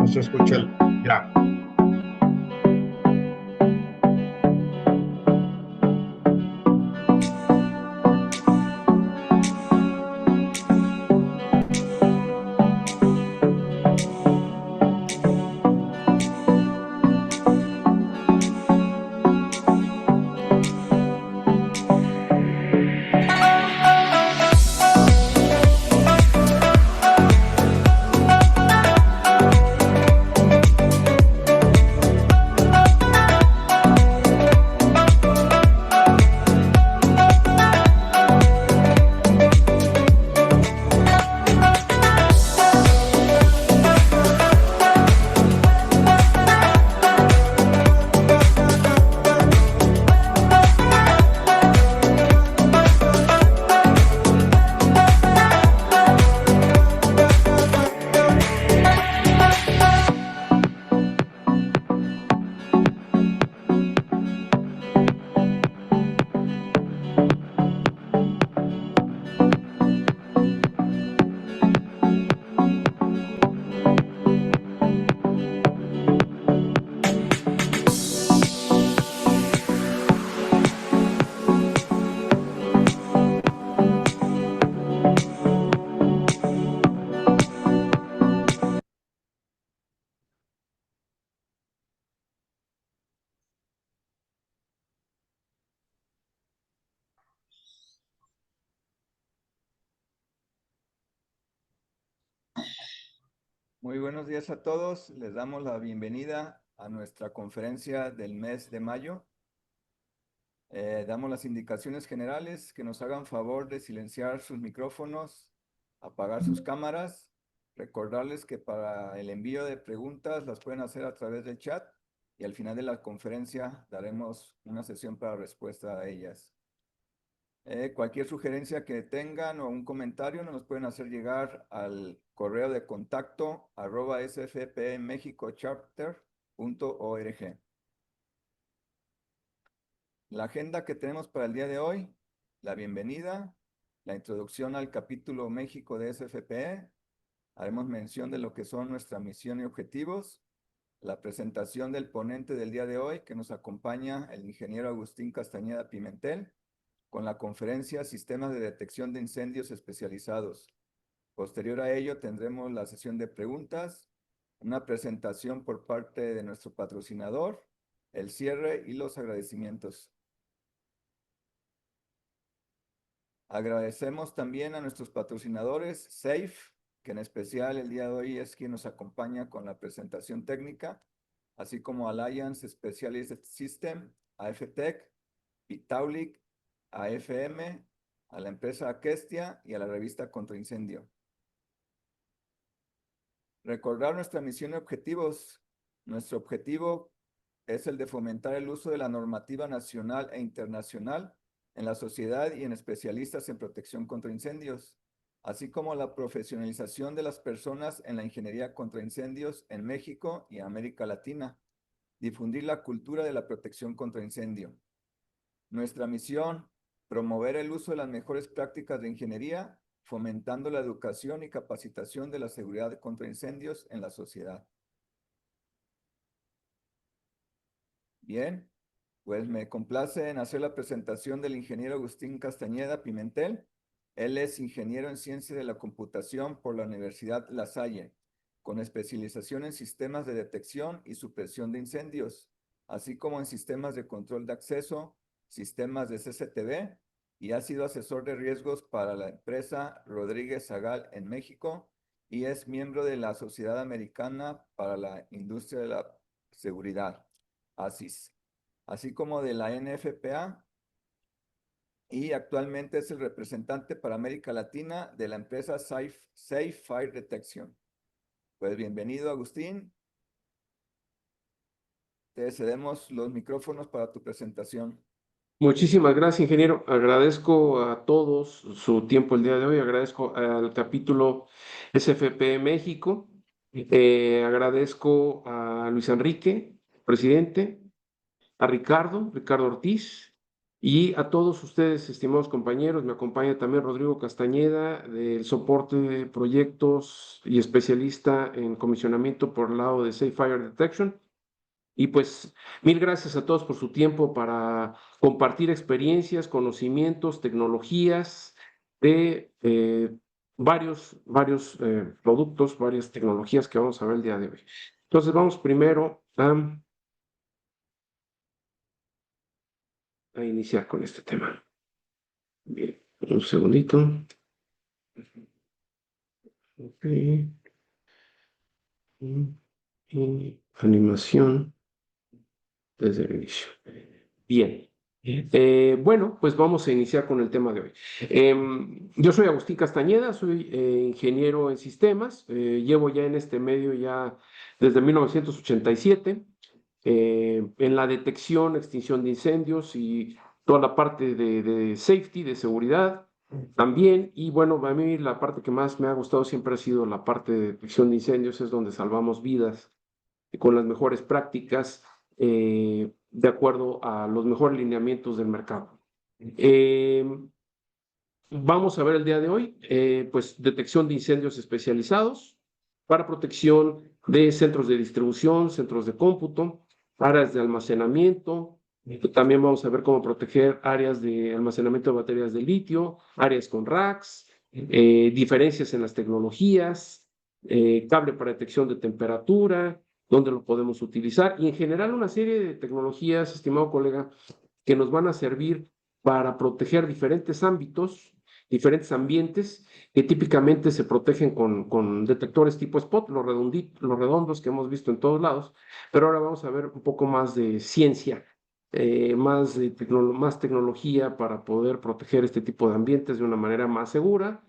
no se escucha el... Ya. Muy buenos días a todos. Les damos la bienvenida a nuestra conferencia del mes de mayo. Damos las indicaciones generales, que nos hagan favor de silenciar sus micrófonos, apagar sus cámaras, recordarles que para el envío de preguntas las pueden hacer a través del chat y al final de la conferencia daremos una sesión para respuesta a ellas. Cualquier sugerencia que tengan o un comentario nos los pueden hacer llegar al correo de contacto @sfpmexicochapter.org. La agenda que tenemos para el día de hoy: la bienvenida, la introducción al capítulo México de SFPE, haremos mención de lo que son nuestra misión y objetivos, la presentación del ponente del día de hoy, que nos acompaña el ingeniero Agustín Castañeda Pimentel, con la conferencia Sistemas de Detección de Incendios Especializados. Posterior a ello tendremos la sesión de preguntas, una presentación por parte de nuestro patrocinador, el cierre y los agradecimientos. Agradecemos también a nuestros patrocinadores, SAFE, que en especial el día de hoy es quien nos acompaña con la presentación técnica, así como Alliance Specialist System, AFTech, Pitaulic, AFM, a la empresa Aquestia y a la revista Contra Incendio. Recordar nuestra misión y objetivos. Nuestro objetivo es el de fomentar el uso de la normativa nacional e internacional en la sociedad y en especialistas en protección contra incendios, así como la profesionalización de las personas en la ingeniería contra incendios en México y América Latina, difundir la cultura de la protección contra incendio. Nuestra misión: promover el uso de las mejores prácticas de ingeniería, fomentando la educación y capacitación de la seguridad contra incendios en la sociedad. Bien, pues me complace en hacer la presentación del ingeniero Agustín Castañeda Pimentel. Él es ingeniero en Ciencia de la Computación por la Universidad La Salle, con especialización en sistemas de detección y supresión de incendios, así como en sistemas de control de acceso, sistemas de CCTV, y ha sido asesor de riesgos para la empresa Rodríguez Sagal en México y es miembro de la Sociedad Americana para la Industria de la Seguridad, ASIS, así como de la NFPA, y actualmente es el representante para América Latina de la empresa Safe Fire Detection. Pues bienvenido, Agustín. Te cedemos los micrófonos para tu presentación. Muchísimas gracias, ingeniero. Agradezco a todos su tiempo el día de hoy. Agradezco al capítulo SFP México. Agradezco a Luis Enrique, presidente, a Ricardo Ortiz, Y a todos ustedes, estimados compañeros, me acompaña también Rodrigo Castañeda, del soporte de proyectos y especialista en comisionamiento por el lado de Safe Fire Detection. Y pues mil gracias a todos por su tiempo para compartir experiencias, conocimientos, tecnologías de varios productos, varias tecnologías que vamos a ver el día de hoy. Entonces vamos primero a iniciar con este tema. Bien, un segundito. Ok. Y animación desde el inicio. Bien. Bueno, pues vamos a iniciar con el tema de hoy. Yo soy Agustín Castañeda, soy ingeniero en sistemas, llevo ya en este medio ya desde 1987, en la detección, extinción de incendios y toda la parte de safety, de seguridad también. Y bueno, a mí la parte que más me ha gustado siempre ha sido la parte de detección de incendios, es donde salvamos vidas con las mejores prácticas de acuerdo a los mejores lineamientos del mercado. Vamos a ver el día de hoy, pues detección de incendios especializados para protección de centros de distribución, centros de cómputo, áreas de almacenamiento. También vamos a ver cómo proteger áreas de almacenamiento de baterías de litio, áreas con racks, diferencias en las tecnologías, cable para detección de temperatura, dónde lo podemos utilizar y en general una serie de tecnologías, estimado colega, que nos van a servir para proteger diferentes ámbitos, diferentes ambientes que típicamente se protegen con detectores tipo spot, los redondos que hemos visto en todos lados, pero ahora vamos a ver un poco más de ciencia, más tecnología para poder proteger este tipo de ambientes de una manera más segura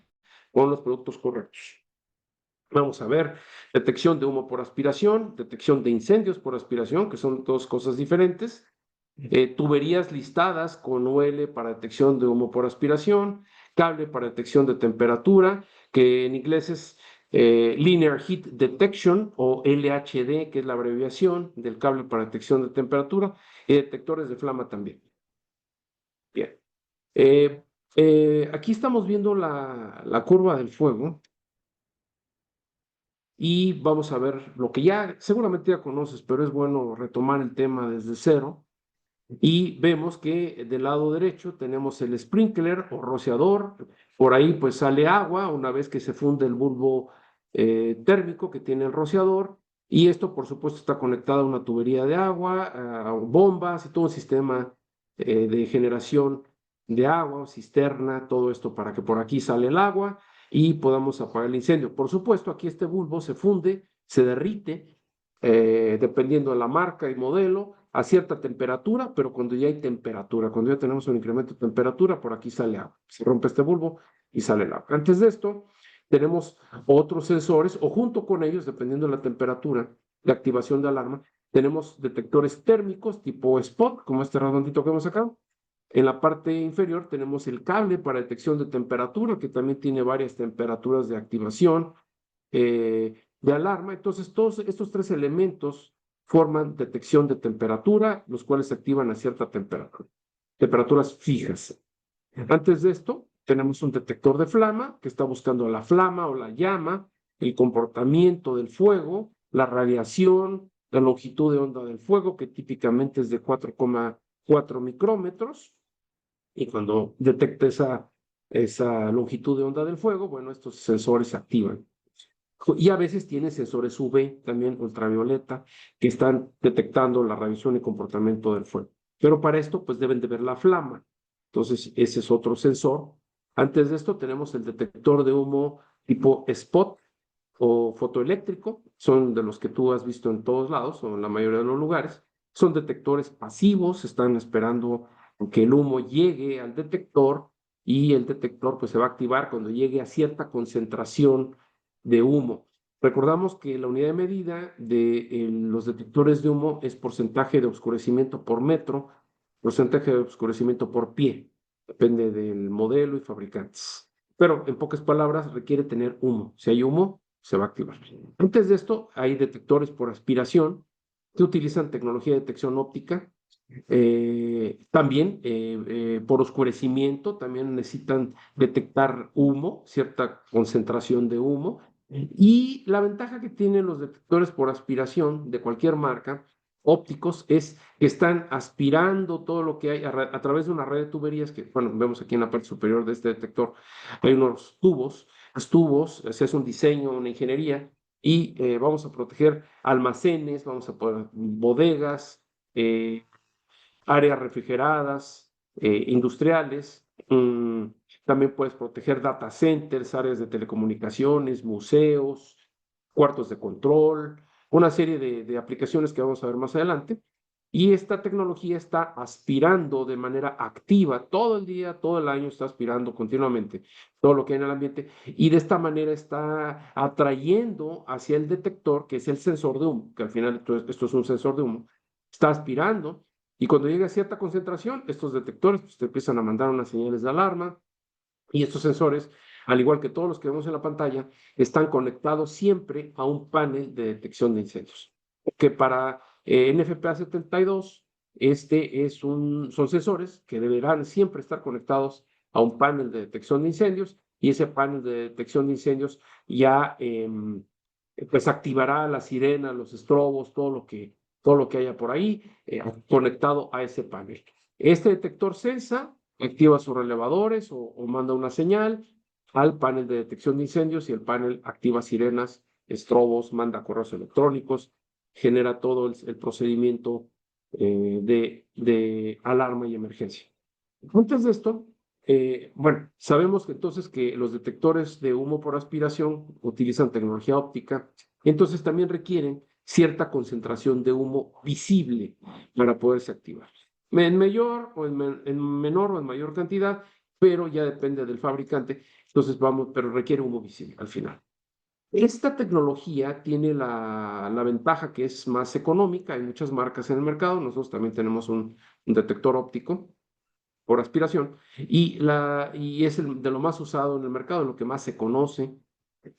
con los productos correctos. Vamos a ver detección de humo por aspiración, detección de incendios por aspiración, que son dos cosas diferentes. Tuberías listadas con UL para detección de humo por aspiración, cable para detección de temperatura, que en inglés es Linear Heat Detection o LHD, que es la abreviación del cable para detección de temperatura, y detectores de flama también. Bien. Aquí estamos viendo la curva del fuego y vamos a ver lo que ya seguramente ya conoces, pero es bueno retomar el tema desde cero. Y vemos que del lado derecho tenemos el sprinkler o rociador. Por ahí pues sale agua una vez que se funde el bulbo térmico que tiene el rociador. Y esto por supuesto está conectado a una tubería de agua, a bombas y todo un sistema de generación de agua, cisterna, todo esto para que por aquí sale el agua y podamos apagar el incendio. Por supuesto, aquí este bulbo se funde, se derrite, dependiendo de la marca y modelo, a cierta temperatura, pero cuando ya hay temperatura, cuando ya tenemos un incremento de temperatura, por aquí sale agua. Se rompe este bulbo y sale el agua. Antes de esto, tenemos otros sensores, o junto con ellos, dependiendo de la temperatura de activación de alarma, tenemos detectores térmicos tipo spot, como este redondito que hemos sacado. En la parte inferior tenemos el cable para detección de temperatura, que también tiene varias temperaturas de activación de alarma. Entonces, todos estos tres elementos forman detección de temperatura, los cuales se activan a cierta temperatura, temperaturas fijas. Antes de esto, tenemos un detector de flama que está buscando la flama o la llama, el comportamiento del fuego, la radiación, la longitud de onda del fuego, que típicamente es de 4,4 micrómetros. Y cuando detecta esa longitud de onda del fuego, bueno, estos sensores se activan. Y a veces tiene sensores UV, también ultravioleta, que están detectando la radiación y comportamiento del fuego. Pero para esto, pues deben de ver la flama. Entonces, ese es otro sensor. Antes de esto tenemos el detector de humo tipo spot o fotoeléctrico. Son de los que tú has visto en todos lados o en la mayoría de los lugares. Son detectores pasivos, están esperando que el humo llegue al detector y el detector pues se va a activar cuando llegue a cierta concentración de humo. Recordamos que la unidad de medida de los detectores de humo es porcentaje de oscurecimiento por metro, porcentaje de oscurecimiento por pie, depende del modelo y fabricantes. Pero en pocas palabras requiere tener humo. Si hay humo, se va a activar. Antes de esto hay detectores por aspiración que utilizan tecnología de detección óptica También por oscurecimiento, también necesitan detectar humo, cierta concentración de humo. Y la ventaja que tienen los detectores por aspiración de cualquier marca, ópticos, es que están aspirando todo lo que hay a través de una red de tuberías que, bueno, vemos aquí en la parte superior de este detector, hay unos tubos, los tubos, se hace un diseño, una ingeniería, y vamos a proteger almacenes, vamos a poner bodegas, áreas refrigeradas, industriales. También puedes proteger data centers, áreas de telecomunicaciones, museos, cuartos de control, una serie de aplicaciones que vamos a ver más adelante. Y esta tecnología está aspirando de manera activa todo el día, todo el año, está aspirando continuamente todo lo que hay en el ambiente y de esta manera está atrayendo hacia el detector, que es el sensor de humo, que al final esto es un sensor de humo, está aspirando y cuando llega a cierta concentración, estos detectores pues, te empiezan a mandar unas señales de alarma y estos sensores, al igual que todos los que vemos en la pantalla, están conectados siempre a un panel de detección de incendios. Que para NFPA 72, son sensores que deberán siempre estar conectados a un panel de detección de incendios y ese panel de detección de incendios ya pues activará la sirena, los estrobos, todo lo que haya por ahí conectado a ese panel. Este detector sensa, activa sus relevadores o manda una señal al panel de detección de incendios y el panel activa sirenas, estrobos, manda correos electrónicos, genera todo el procedimiento de alarma y emergencia. Antes de esto, bueno, sabemos que entonces que los detectores de humo por aspiración utilizan tecnología óptica, entonces también requieren cierta concentración de humo visible para poderse activar. En mayor o en menor o en mayor cantidad, pero ya depende del fabricante. Entonces vamos, pero requiere humo visible al final. Esta tecnología tiene la ventaja que es más económica. Hay muchas marcas en el mercado. Nosotros también tenemos un detector óptico por aspiración y es de lo más usado en el mercado, lo que más se conoce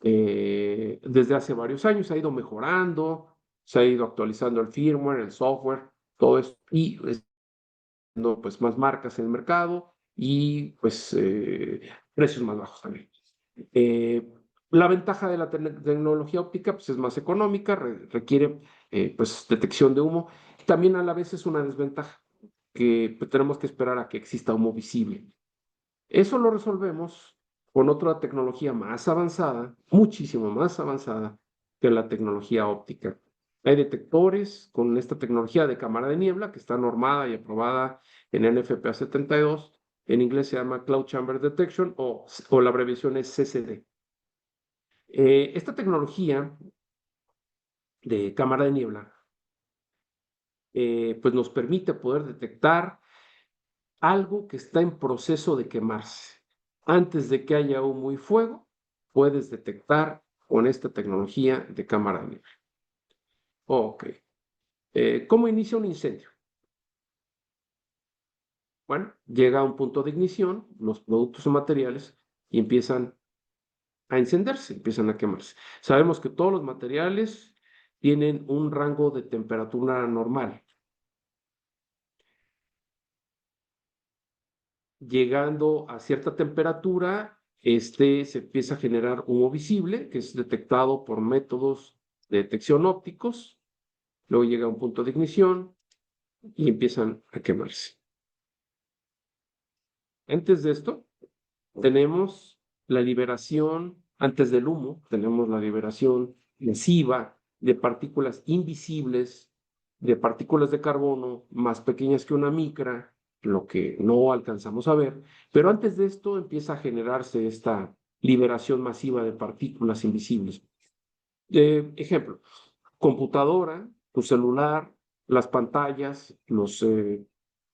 desde hace varios años. Ha ido mejorando, se ha ido actualizando el firmware, el software, todo esto y no, pues más marcas en el mercado y pues precios más bajos también. Eh, la ventaja de la tecnología óptica pues, es más económica, requiere pues, detección de humo. También a la vez es una desventaja que pues, tenemos que esperar a que exista humo visible. Eso lo resolvemos con otra tecnología más avanzada, muchísimo más avanzada que la tecnología óptica. Hay detectores con esta tecnología de cámara de niebla que está normada y aprobada en NFPA 72. En inglés se llama Cloud Chamber Detection o la abreviación es CCD. Esta tecnología de cámara de niebla pues nos permite poder detectar algo que está en proceso de quemarse. Antes de que haya humo y fuego, puedes detectar con esta tecnología de cámara de niebla. Ok. ¿Cómo inicia un incendio? Bueno, llega a un punto de ignición, los productos o materiales y empiezan a encenderse, empiezan a quemarse. Sabemos que todos los materiales tienen un rango de temperatura normal. Llegando a cierta temperatura, se empieza a generar humo visible, que es detectado por métodos de detección ópticos, luego llega a un punto de ignición y empiezan a quemarse. Antes de esto, tenemos la liberación, antes del humo, tenemos la liberación masiva de partículas invisibles, de partículas de carbono más pequeñas que una micra, lo que no alcanzamos a ver, pero antes de esto empieza a generarse esta liberación masiva de partículas invisibles. Ejemplo, computadora, tu celular, las pantallas, los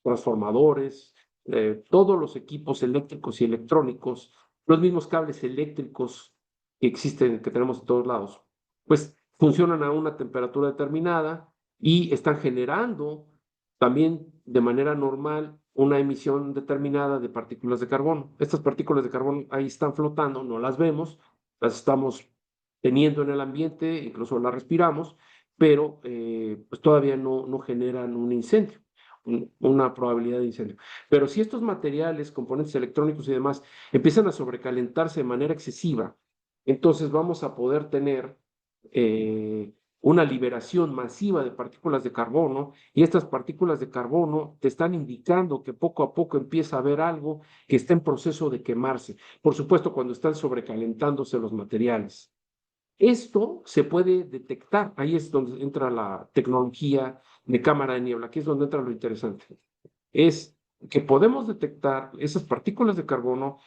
transformadores, todos los equipos eléctricos y electrónicos, los mismos cables eléctricos que existen, que tenemos en todos lados, pues funcionan a una temperatura determinada y están generando también de manera normal una emisión determinada de partículas de carbono. Estas partículas de carbono ahí están flotando, no las vemos, las estamos teniendo en el ambiente, incluso las respiramos, pero pues todavía no generan un incendio. una probabilidad de incendio. Pero si estos materiales, componentes electrónicos y demás, empiezan a sobrecalentarse de manera excesiva, entonces vamos a poder tener una liberación masiva de partículas de carbono, y estas partículas de carbono te están indicando que poco a poco empieza a haber algo que está en proceso de quemarse. Por supuesto, cuando están sobrecalentándose los materiales. Esto se puede detectar, ahí es donde entra la tecnología de cámara de niebla, aquí es donde entra lo interesante. Es que podemos detectar esas partículas de carbono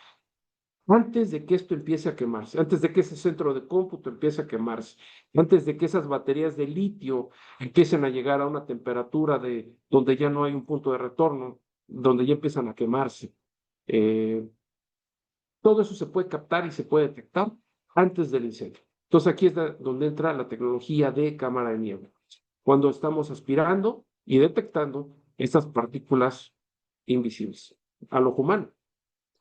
antes de que esto empiece a quemarse, antes de que ese centro de cómputo empiece a quemarse, antes de que esas baterías de litio empiecen a llegar a una temperatura de donde ya no hay un punto de retorno, donde ya empiezan a quemarse. Eh, Todo eso se puede captar y se puede detectar antes del incendio. Entonces aquí es donde entra la tecnología de cámara de niebla. Cuando estamos aspirando y detectando estas partículas invisibles al ojo humano.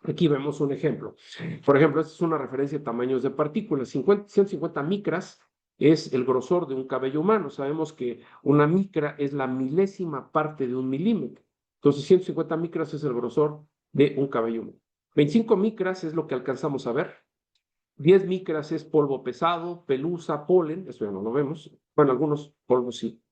Aquí vemos un ejemplo. Por ejemplo, esta es una referencia de tamaños de partículas. 150 micras es el grosor de un cabello humano. Sabemos que una micra es la milésima parte de un milímetro. Entonces, 150 micras es el grosor de un cabello humano. 25 micras es lo que alcanzamos a ver. 10 micras es polvo pesado, pelusa, polen. Eso ya no lo vemos. Bueno, algunos polvos sí,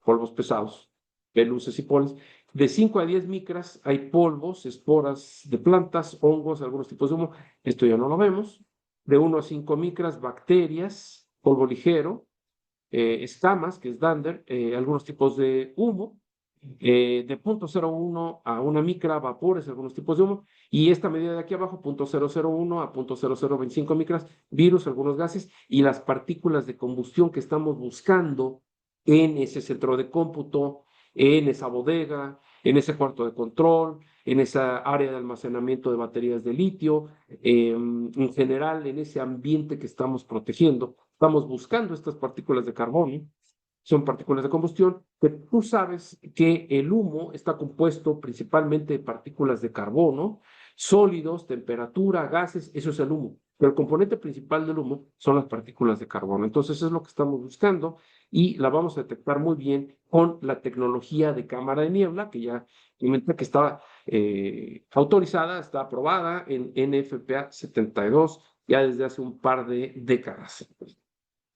polvos pesados, pelusas y polen. De 5 a 10 micras hay polvos, esporas de plantas, hongos, algunos tipos de humo. Esto ya no lo vemos. De 1 a 5 micras, bacterias, polvo ligero, escamas, que es dander, algunos tipos de humo. De 0.01 a una micra, vapores, algunos tipos de humo. Y esta medida de aquí abajo, 0.001 a 0.0025 micras, virus, algunos gases, y las partículas de combustión que estamos buscando en ese centro de cómputo, en esa bodega, en ese cuarto de control, en esa área de almacenamiento de baterías de litio, en general en ese ambiente que estamos protegiendo. Estamos buscando estas partículas de carbono, son partículas de combustión, que tú sabes que el humo está compuesto principalmente de partículas de carbono, sólidos, temperatura, gases, eso es el humo. Pero el componente principal del humo son las partículas de carbono. Entonces es lo que estamos buscando y la vamos a detectar muy bien con la tecnología de cámara de niebla, que ya comenté que está autorizada, está aprobada en NFPA 72 ya desde hace un par de décadas.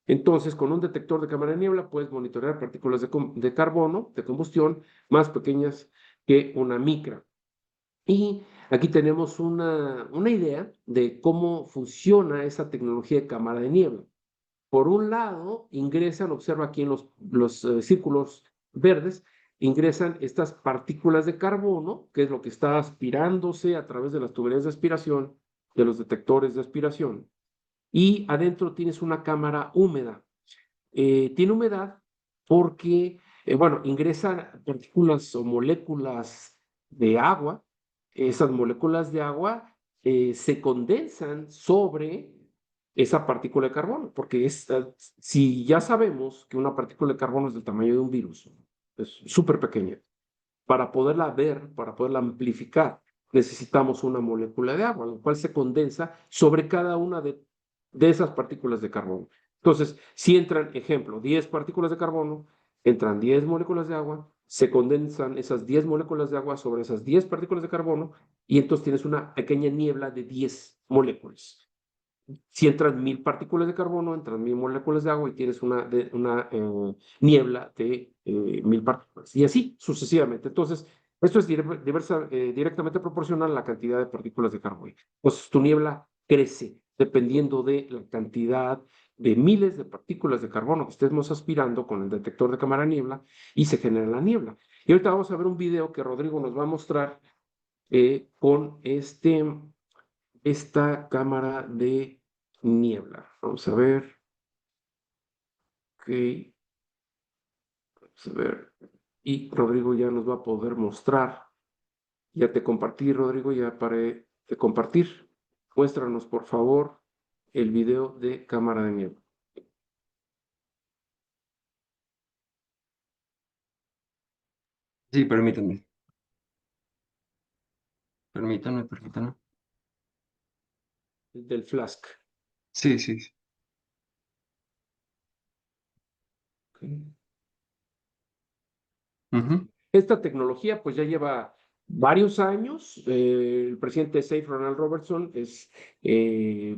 Entonces, con un detector de cámara de niebla puedes monitorear partículas de carbono, de combustión, más pequeñas que una micra. Y aquí tenemos una idea de cómo funciona esa tecnología de cámara de niebla. Por un lado, ingresan, observa aquí en los círculos verdes, ingresan estas partículas de carbono, que es lo que está aspirándose a través de las tuberías de aspiración, de los detectores de aspiración. Y adentro tienes una cámara húmeda. Tiene humedad porque, bueno, ingresan partículas o moléculas de agua. Esas moléculas de agua se condensan sobre esa partícula de carbono, porque si ya sabemos que una partícula de carbono es del tamaño de un virus, es súper pequeña, para poderla ver, para poderla amplificar, necesitamos una molécula de agua, la cual se condensa sobre cada una de esas partículas de carbono. Entonces, si entran, ejemplo, 10 partículas de carbono, entran 10 moléculas de agua, se condensan esas 10 moléculas de agua sobre esas 10 partículas de carbono, y entonces tienes una pequeña niebla de 10 moléculas. Si entran 1000 partículas de carbono, entran 1000 moléculas de agua y tienes una niebla de 1000 partículas. Y así sucesivamente. Entonces, esto es directamente proporcional a la cantidad de partículas de carbono. Entonces, tu niebla crece dependiendo de la cantidad de miles de partículas de carbono que estemos aspirando con el detector de cámara niebla y se genera la niebla. Y ahorita vamos a ver un video que Rodrigo nos va a mostrar con esta cámara de niebla. Vamos a ver. Ok, vamos a ver. Y Rodrigo ya nos va a poder mostrar. Ya te compartí, Rodrigo, ya paré de compartir. Muéstranos, por favor, el video de cámara de niebla. Sí, permítanme. Permítanme. El del Flask. Sí, sí. Sí. Ok. Ujú. Esta tecnología pues ya lleva varios años. El presidente SAFE, Ronald Robertson, es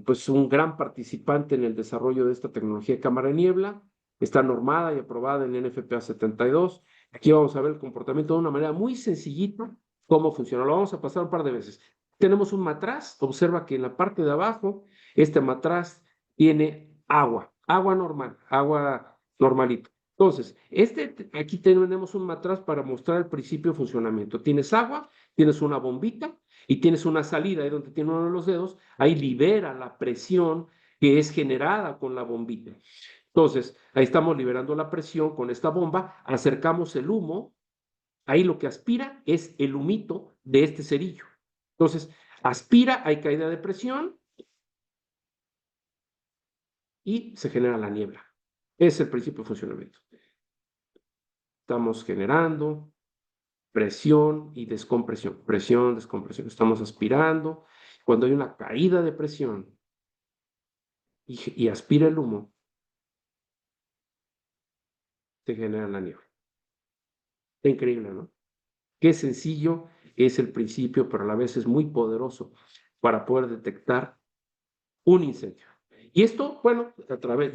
pues un gran participante en el desarrollo de esta tecnología de cámara de niebla. Está normada y aprobada en NFPA 72. Aquí vamos a ver el comportamiento de una manera muy sencillita, cómo funciona. Lo vamos a pasar un par de veces. Tenemos un matraz. Observa que en la parte de abajo, este matraz tiene agua normal, agua normalita. Entonces, aquí tenemos un matraz para mostrar el principio de funcionamiento. Tienes agua, tienes una bombita y tienes una salida ahí donde tiene uno de los dedos. Ahí libera la presión que es generada con la bombita. Entonces, ahí estamos liberando la presión con esta bomba, acercamos el humo, ahí lo que aspira es el humito de este cerillo. Entonces, aspira, hay caída de presión y se genera la niebla. Ese es el principio de funcionamiento. Estamos generando presión y descompresión, presión, descompresión. Estamos aspirando. Cuando hay una caída de presión y aspira el humo, se genera la niebla. Está increíble, ¿no? Qué sencillo es el principio, pero a la vez es muy poderoso para poder detectar un incendio. Y esto, bueno, a través,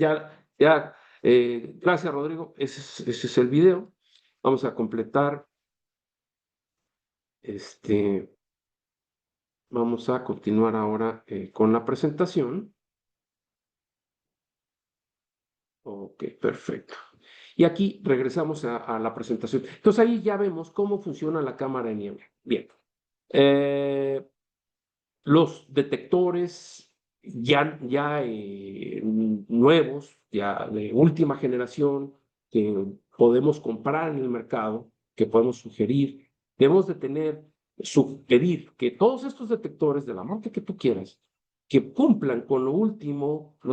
gracias Rodrigo, ese es el video. Vamos a completar, vamos a continuar ahora con la presentación. Ok, perfecto. Y aquí regresamos a la presentación. Entonces ahí ya vemos cómo funciona la cámara de niebla. Bien. Los detectores nuevos, ya de última generación, que podemos comprar en el mercado, que podemos sugerir, debemos de sugerir que todos estos detectores de la marca que tú quieras, que cumplan con los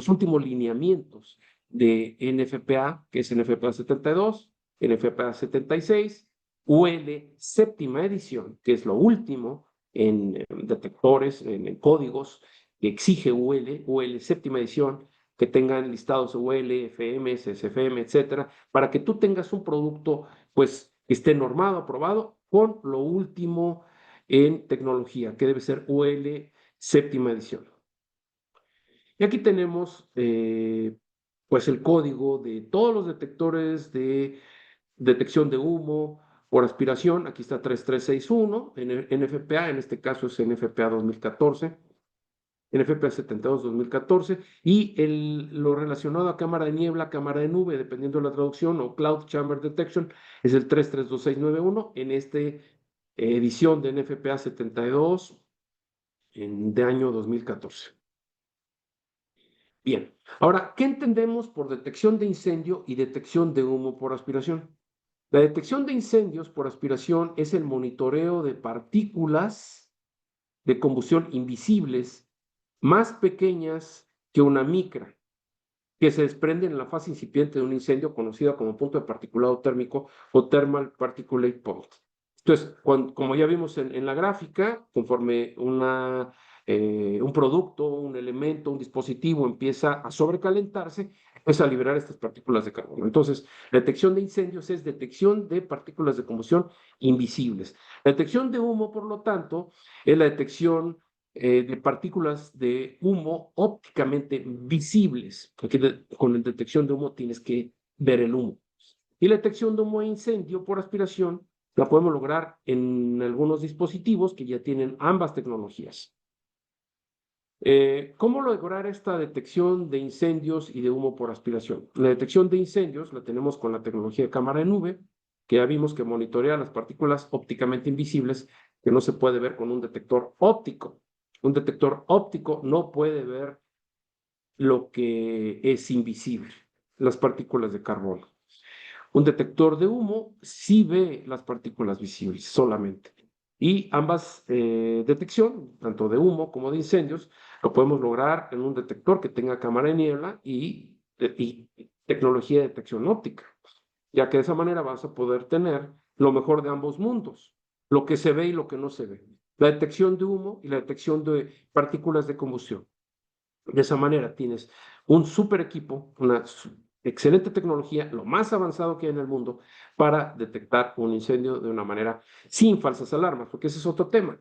últimos lineamientos de NFPA, que es NFPA 72, NFPA 76, UL séptima edición, que es lo último en detectores, en códigos que exige UL séptima edición, que tengan listados UL, FM, SFM, etcétera, para que tú tengas un producto pues que esté normado, aprobado con lo último en tecnología, que debe ser UL séptima edición. Y aquí tenemos pues el código de todos los detectores de detección de humo por aspiración. Aquí está 3361 en NFPA, en este caso es NFPA 2014, NFPA 72-2014, y lo relacionado a cámara de niebla, cámara de nube, dependiendo de la traducción, o Cloud Chamber Detection, es el 332691 en esta edición de NFPA 72 de año 2014. Bien, ahora, ¿qué entendemos por detección de incendio y detección de humo por aspiración? La detección de incendios por aspiración es el monitoreo de partículas de combustión invisibles más pequeñas que una micra, que se desprenden en la fase incipiente de un incendio conocida como punto de particulado térmico o thermal particulate point. Entonces, como ya vimos en la gráfica, conforme un producto, un elemento, un dispositivo empieza a sobrecalentarse, empieza a liberar estas partículas de carbono. Entonces, la detección de incendios es detección de partículas de combustión invisibles. La detección de humo, por lo tanto, es la detección de partículas de humo ópticamente visibles, porque con la detección de humo tienes que ver el humo. Y la detección de humo de incendio por aspiración la podemos lograr en algunos dispositivos que ya tienen ambas tecnologías. ¿Cómo lograr esta detección de incendios y de humo por aspiración? La detección de incendios la tenemos con la tecnología de cámara de nube, que ya vimos que monitorea las partículas ópticamente invisibles que no se puede ver con un detector óptico. Un detector óptico no puede ver lo que es invisible, las partículas de carbono. Un detector de humo sí ve las partículas visibles solamente. Y ambas detección, tanto de humo como de incendios, lo podemos lograr en un detector que tenga cámara de niebla y tecnología de detección óptica, ya que de esa manera vas a poder tener lo mejor de ambos mundos, lo que se ve y lo que no se ve. La detección de humo y la detección de partículas de combustión. De esa manera tienes un super equipo, una excelente tecnología, lo más avanzado que hay en el mundo, para detectar un incendio de una manera sin falsas alarmas, porque ese es otro tema,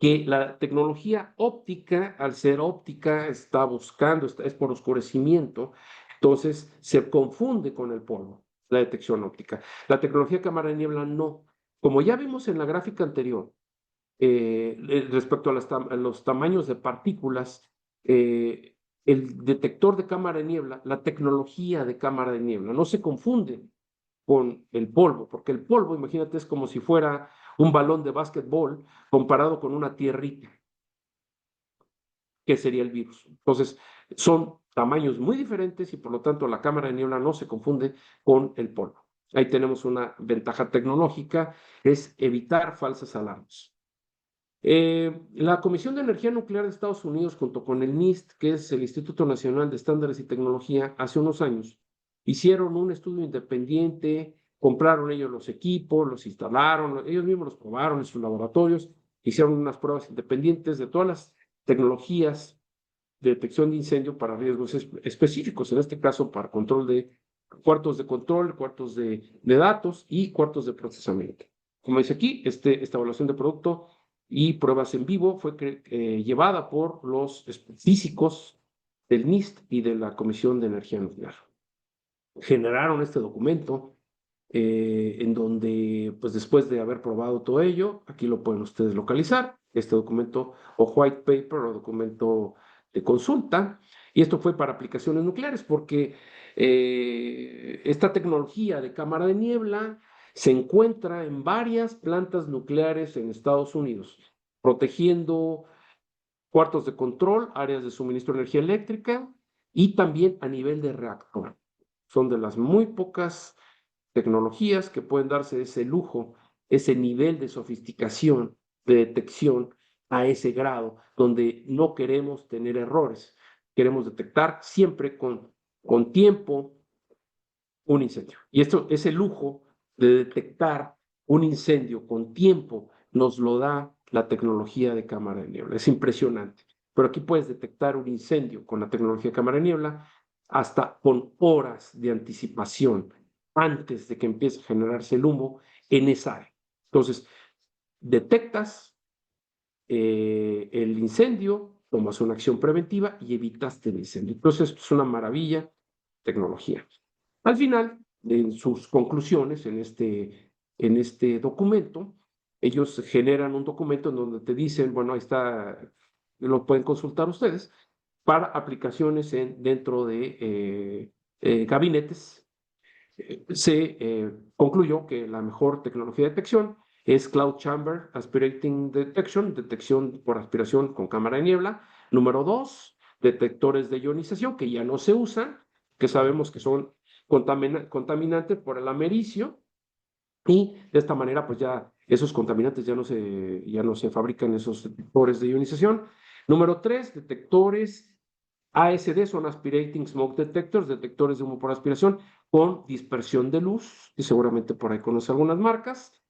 que la tecnología óptica, al ser óptica, está buscando, es por oscurecimiento, entonces se confunde con el polvo, la detección óptica. La tecnología cámara de niebla no. Como ya vimos en la gráfica anterior, respecto a, a los tamaños de partículas, el detector de cámara de niebla, la tecnología de cámara de niebla, no se confunde con el polvo, porque el polvo, imagínate, es como si fuera un balón de básquetbol comparado con una tierrita, que sería el virus. Entonces, son tamaños muy diferentes y por lo tanto la cámara de niebla no se confunde con el polvo. Ahí tenemos una ventaja tecnológica, es evitar falsas alarmas. La Comisión de Energía Nuclear de Estados Unidos, junto con el NIST, que es el Instituto Nacional de Estándares y Tecnología, hace unos años, hicieron un estudio independiente, compraron ellos los equipos, los instalaron, ellos mismos los probaron en sus laboratorios, hicieron unas pruebas independientes de todas las tecnologías de detección de incendio para riesgos específicos, en este caso para control de cuartos de control, cuartos de datos y cuartos de procesamiento. Como dice aquí, esta evaluación de producto y pruebas en vivo fue llevada por los físicos del NIST y de la Comisión de Energía Nuclear. Generaron este documento en donde, pues después de haber probado todo ello, aquí lo pueden ustedes localizar, este documento o white paper o documento de consulta, y esto fue para aplicaciones nucleares porque esta tecnología de cámara de niebla se encuentra en varias plantas nucleares en Estados Unidos, protegiendo cuartos de control, áreas de suministro de energía eléctrica y también a nivel de reactor. Son de las muy pocas tecnologías que pueden darse ese lujo, ese nivel de sofisticación, de detección a ese grado, donde no queremos tener errores. Queremos detectar siempre con tiempo un incendio. Y esto, ese lujo de detectar un incendio con tiempo, nos lo da la tecnología de cámara de niebla. Es impresionante. Pero aquí puedes detectar un incendio con la tecnología de cámara de niebla hasta con horas de anticipación antes de que empiece a generarse el humo en esa área. Entonces, detectas el incendio, tomas una acción preventiva y evitaste el incendio. Entonces, esto es una maravilla tecnología. Al final, en sus conclusiones, en este documento, ellos generan un documento en donde te dicen, bueno, ahí está, lo pueden consultar ustedes, para aplicaciones dentro de gabinetes. Se concluyó que la mejor tecnología de detección es Cloud Chamber Aspirating Detection, detección por aspiración con cámara de niebla. Número 2, detectores de ionización que ya no se usan, que sabemos que son contaminantes por el americio, y de esta manera pues ya esos contaminantes ya no se fabrican esos detectores de ionización. Número 3, detectores ASD, son Aspirating Smoke Detectors, detectores de humo por aspiración con dispersión de luz, y seguramente por ahí conoce algunas marcas.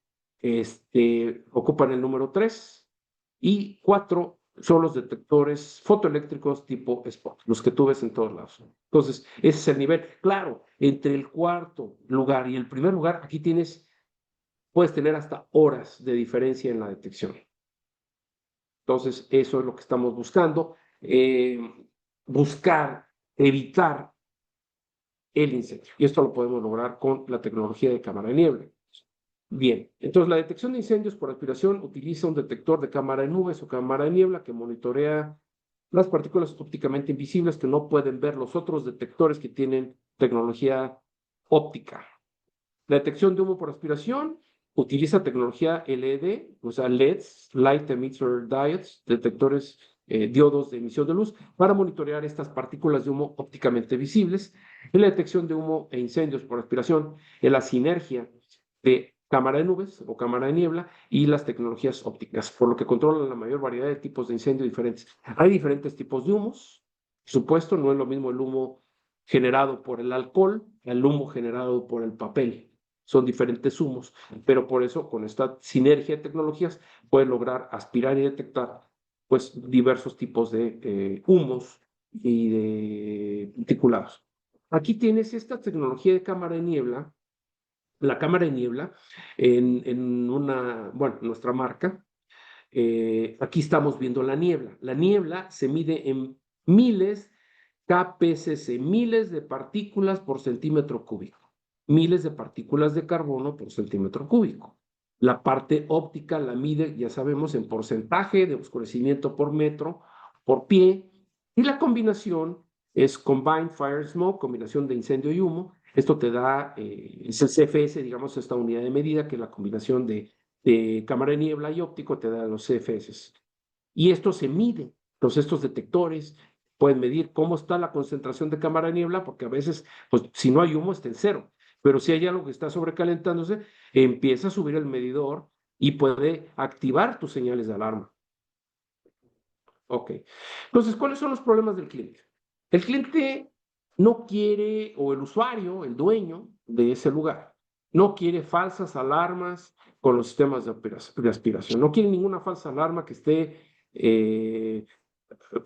Ocupan el número 3. Y 4 son los detectores fotoeléctricos tipo spot, los que tú ves en todos lados. Entonces, ese es el nivel. Claro, entre el cuarto lugar y el primer lugar, aquí puedes tener hasta horas de diferencia en la detección. Entonces, eso es lo que estamos buscando. Buscar, evitar el incendio. Y esto lo podemos lograr con la tecnología de cámara de niebla. Bien, entonces la detección de incendios por aspiración utiliza un detector de cámara de nubes o cámara de niebla que monitorea las partículas ópticamente invisibles que no pueden ver los otros detectores que tienen tecnología óptica. La detección de humo por aspiración utiliza tecnología LED, o sea, LEDs, Light Emitter Diodes, detectores diodos de emisión de luz, para monitorear estas partículas de humo ópticamente visibles. En la detección de humo e incendios por aspiración, en la sinergia de cámara de nubes o cámara de niebla y las tecnologías ópticas, por lo que controlan la mayor variedad de tipos de incendio diferentes. Hay diferentes tipos de humos, por supuesto, no es lo mismo el humo generado por el alcohol al humo generado por el papel. Son diferentes humos, pero por eso con esta sinergia de tecnologías puede lograr aspirar y detectar pues diversos tipos de humos y de particulados. aquí tienes esta tecnología de cámara de niebla, la cámara de niebla, bueno, nuestra marca. Aquí estamos viendo la niebla. La niebla se mide en miles kpcc, miles de partículas por centímetro cúbico, miles de partículas de carbono por centímetro cúbico. La parte óptica la mide, ya sabemos, en porcentaje de oscurecimiento por metro, por pie, y la combinación es Combined Fire Smoke, combinación de incendio y humo. Esto te da, es el CFS, digamos, esta unidad de medida, que es la combinación de cámara de niebla y óptico, te da los CFS. Y esto se mide. Entonces, estos detectores pueden medir cómo está la concentración de cámara de niebla, porque a veces, pues, si no hay humo, está en cero. Pero si hay algo que está sobrecalentándose, empieza a subir el medidor y puede activar tus señales de alarma. Ok. Entonces, ¿cuáles son los problemas del cliente? El cliente no quiere, o el usuario, el dueño de ese lugar, no quiere falsas alarmas con los sistemas de aspiración. No quiere ninguna falsa alarma que esté,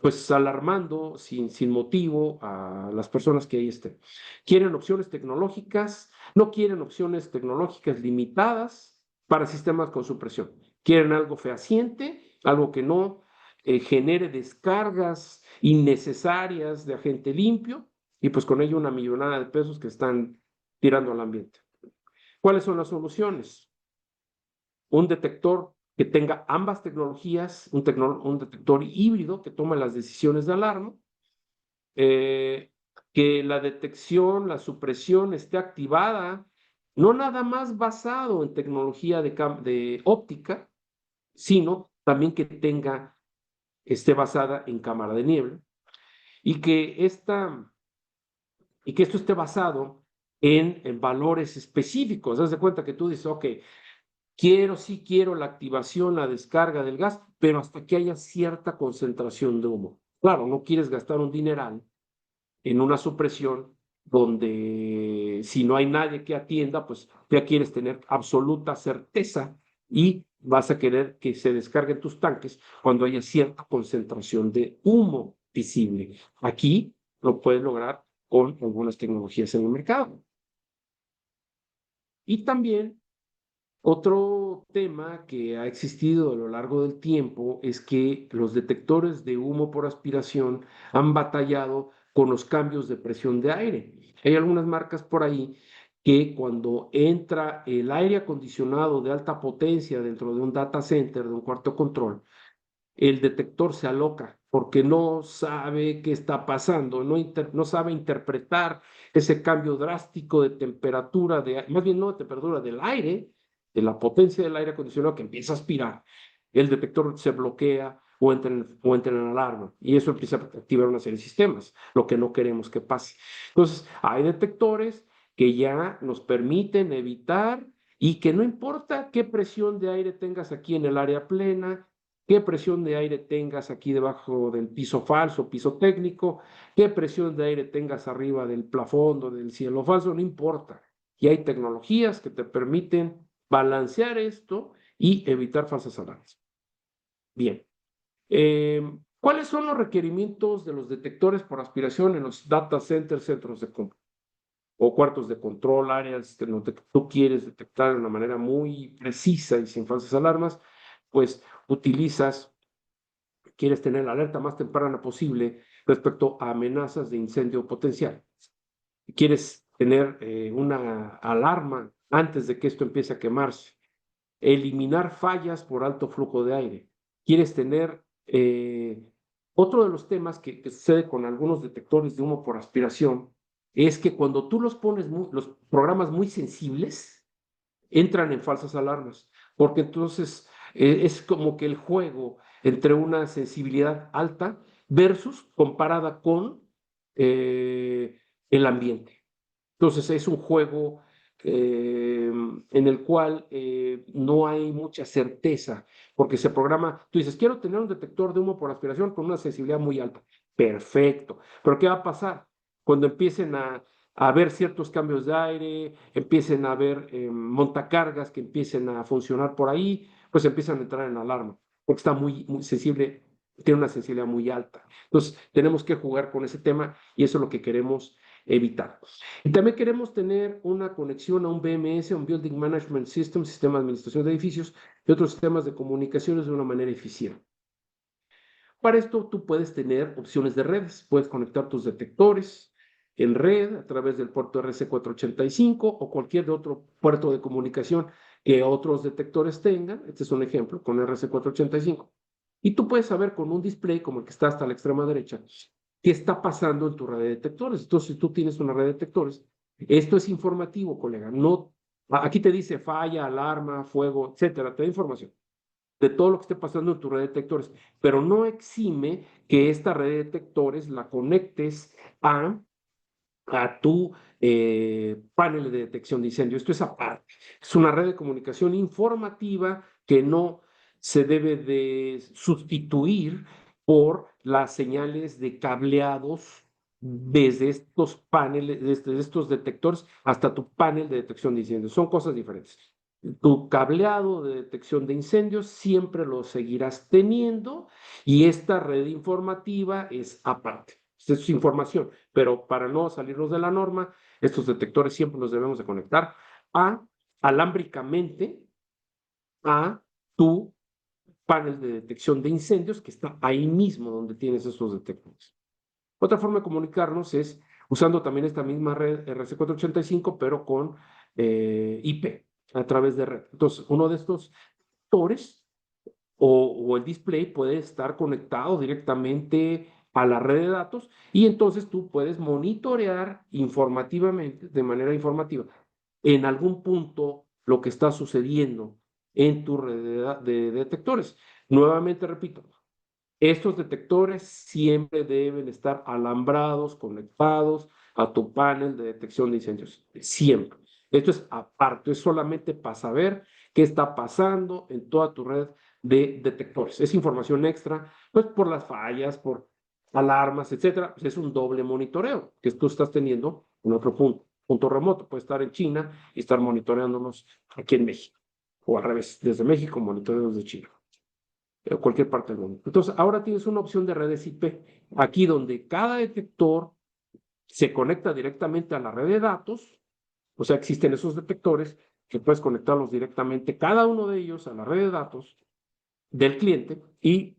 pues, alarmando sin motivo a las personas que ahí estén. Quieren opciones tecnológicas, no quieren opciones tecnológicas limitadas para sistemas con supresión. Quieren algo fehaciente, algo que no genere descargas innecesarias de agente limpio, y pues con ello una millonada de pesos que están tirando al ambiente. ¿Cuáles son las soluciones? Un detector que tenga ambas tecnologías, un detector híbrido que tome las decisiones de alarma, que la detección, la supresión esté activada, no nada más basado en tecnología de óptica, sino también que esté basada en cámara de niebla, y que, y que esto esté basado en valores específicos. Haz de cuenta que tú dices, ok, sí quiero la activación, la descarga del gas, pero hasta que haya cierta concentración de humo. Claro, no quieres gastar un dineral en una supresión donde, si no hay nadie que atienda, pues ya quieres tener absoluta certeza y vas a querer que se descarguen tus tanques cuando haya cierta concentración de humo visible. Aquí lo puedes lograr con algunas tecnologías en el mercado. Y también otro tema que ha existido a lo largo del tiempo es que los detectores de humo por aspiración han batallado con los cambios de presión de aire. Hay algunas marcas por ahí que, cuando entra el aire acondicionado de alta potencia dentro de un data center, de un cuarto de control, el detector se aloca porque no sabe qué está pasando, no sabe interpretar ese cambio drástico de temperatura, más bien no de temperatura, del aire, de la potencia del aire acondicionado que empieza a aspirar. El detector se bloquea o entra en alarma, y eso empieza a activar una serie de sistemas, lo que no queremos que pase. Entonces, hay detectores que ya nos permiten evitar, y que no importa qué presión de aire tengas aquí en el área plena, qué presión de aire tengas aquí debajo del piso falso, piso técnico, qué presión de aire tengas arriba del plafón o del cielo falso, no importa. Y hay tecnologías que te permiten balancear esto y evitar falsas alarmas. Bien. ¿Cuáles son los requerimientos de los detectores por aspiración en los data centers, centros de cómputo o cuartos de control, áreas donde tú quieres detectar de una manera muy precisa y sin falsas alarmas? Pues quieres tener la alerta más temprana posible respecto a amenazas de incendio potencial. Quieres tener una alarma antes de que esto empiece a quemarse. Eliminar fallas por alto flujo de aire. Quieres tener otro de los temas que sucede con algunos detectores de humo por aspiración, es que cuando tú los pones, los programas muy sensibles, entran en falsas alarmas, porque entonces es como que el juego entre una sensibilidad alta versus comparada con el ambiente. Entonces es un juego en el cual no hay mucha certeza, porque se programa, tú dices, quiero tener un detector de humo por aspiración con una sensibilidad muy alta. Perfecto, pero ¿qué va a pasar? Cuando empiecen a haber ciertos cambios de aire, empiecen a haber montacargas que empiecen a funcionar por ahí, pues empiezan a entrar en alarma, porque está muy sensible, tiene una sensibilidad muy alta. Entonces, tenemos que jugar con ese tema, y eso es lo que queremos evitar. Y también queremos tener una conexión a un BMS, un Building Management System, sistema de administración de edificios y otros sistemas de comunicaciones de una manera eficiente. Para esto tú puedes tener opciones de redes, puedes conectar tus detectores en red a través del puerto RC485 o cualquier otro puerto de comunicación que otros detectores tengan. Este es un ejemplo con RC485. Y tú puedes saber con un display como el que está hasta la extrema derecha qué está pasando en tu red de detectores. Entonces, si tú tienes una red de detectores, esto es informativo, colega. No, aquí te dice falla, alarma, fuego, etcétera, te da información de todo lo que esté pasando en tu red de detectores, pero no exime que esta red de detectores la conectes a tu panel de detección de incendio. Esto es aparte. Es una red de comunicación informativa que no se debe de sustituir por las señales de cableados desde estos paneles, desde estos detectores hasta tu panel de detección de incendios. Son cosas diferentes. Tu cableado de detección de incendios siempre lo seguirás teniendo y esta red informativa es aparte. Esta es información, pero para no salirnos de la norma, estos detectores siempre los debemos de conectar alámbricamente a tu panel de detección de incendios que está ahí mismo donde tienes estos detectores. Otra forma de comunicarnos es usando también esta misma red RC485, pero con IP a través de red. Entonces, uno de estos detectores o el display puede estar conectado directamente a la red de datos y entonces tú puedes monitorear informativamente, de manera informativa, en algún punto lo que está sucediendo en tu red de detectores. Nuevamente repito, estos detectores siempre deben estar alambrados, conectados a tu panel de detección de incendios. Siempre. Esto es aparte, es solamente para saber qué está pasando en toda tu red de detectores. Es información extra, pues por las fallas, por alarmas, etcétera. Pues es un doble monitoreo que tú estás teniendo en otro punto remoto. Puede estar en China y estar monitoreándonos aquí en México. O al revés, desde México monitoreamos de China cualquier parte del mundo. Entonces, ahora tienes una opción de redes IP, aquí donde cada detector se conecta directamente a la red de datos, o sea, existen esos detectores que puedes conectarlos directamente, cada uno de ellos a la red de datos del cliente y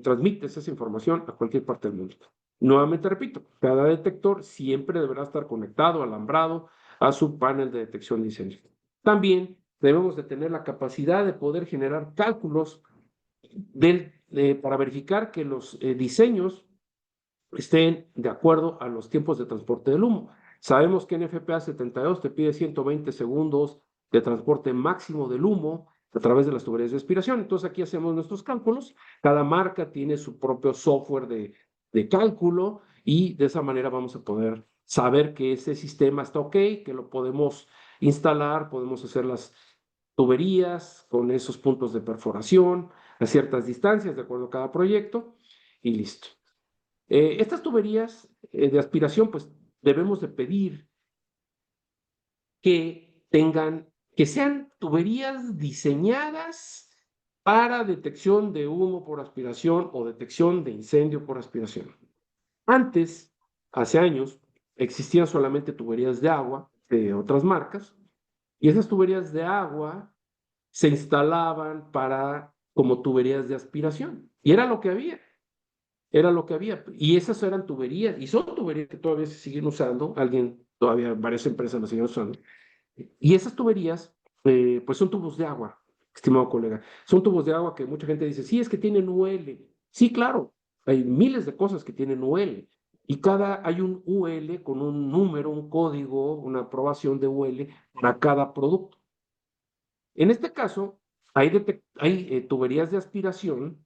transmites esa información a cualquier parte del mundo. Nuevamente repito, cada detector siempre deberá estar conectado, alambrado a su panel de detección de incendios. También debemos de tener la capacidad de poder generar cálculos para verificar que los diseños estén de acuerdo a los tiempos de transporte del humo. Sabemos que NFPA 72 te pide 120 segundos de transporte máximo del humo a través de las tuberías de aspiración. Entonces aquí hacemos nuestros cálculos. Cada marca tiene su propio software de cálculo y de esa manera vamos a poder saber que ese sistema está ok, que lo podemos instalar, podemos hacer las tuberías con esos puntos de perforación a ciertas distancias de acuerdo a cada proyecto y listo. Estas tuberías de aspiración, pues debemos de pedir que que sean tuberías diseñadas para detección de humo por aspiración o detección de incendio por aspiración. Antes, hace años, existían solamente tuberías de agua de otras marcas y esas tuberías de agua se instalaban como tuberías de aspiración. Y era lo que había, era lo que había. Y esas eran tuberías, y son tuberías que todavía se siguen usando, todavía varias empresas las siguen usando. Y esas tuberías, pues son tubos de agua, estimado colega. Son tubos de agua que mucha gente dice, sí, es que tienen UL. Sí, claro, hay miles de cosas que tienen UL. Y hay un UL con un número, un código, una aprobación de UL para cada producto. En este caso, hay tuberías de aspiración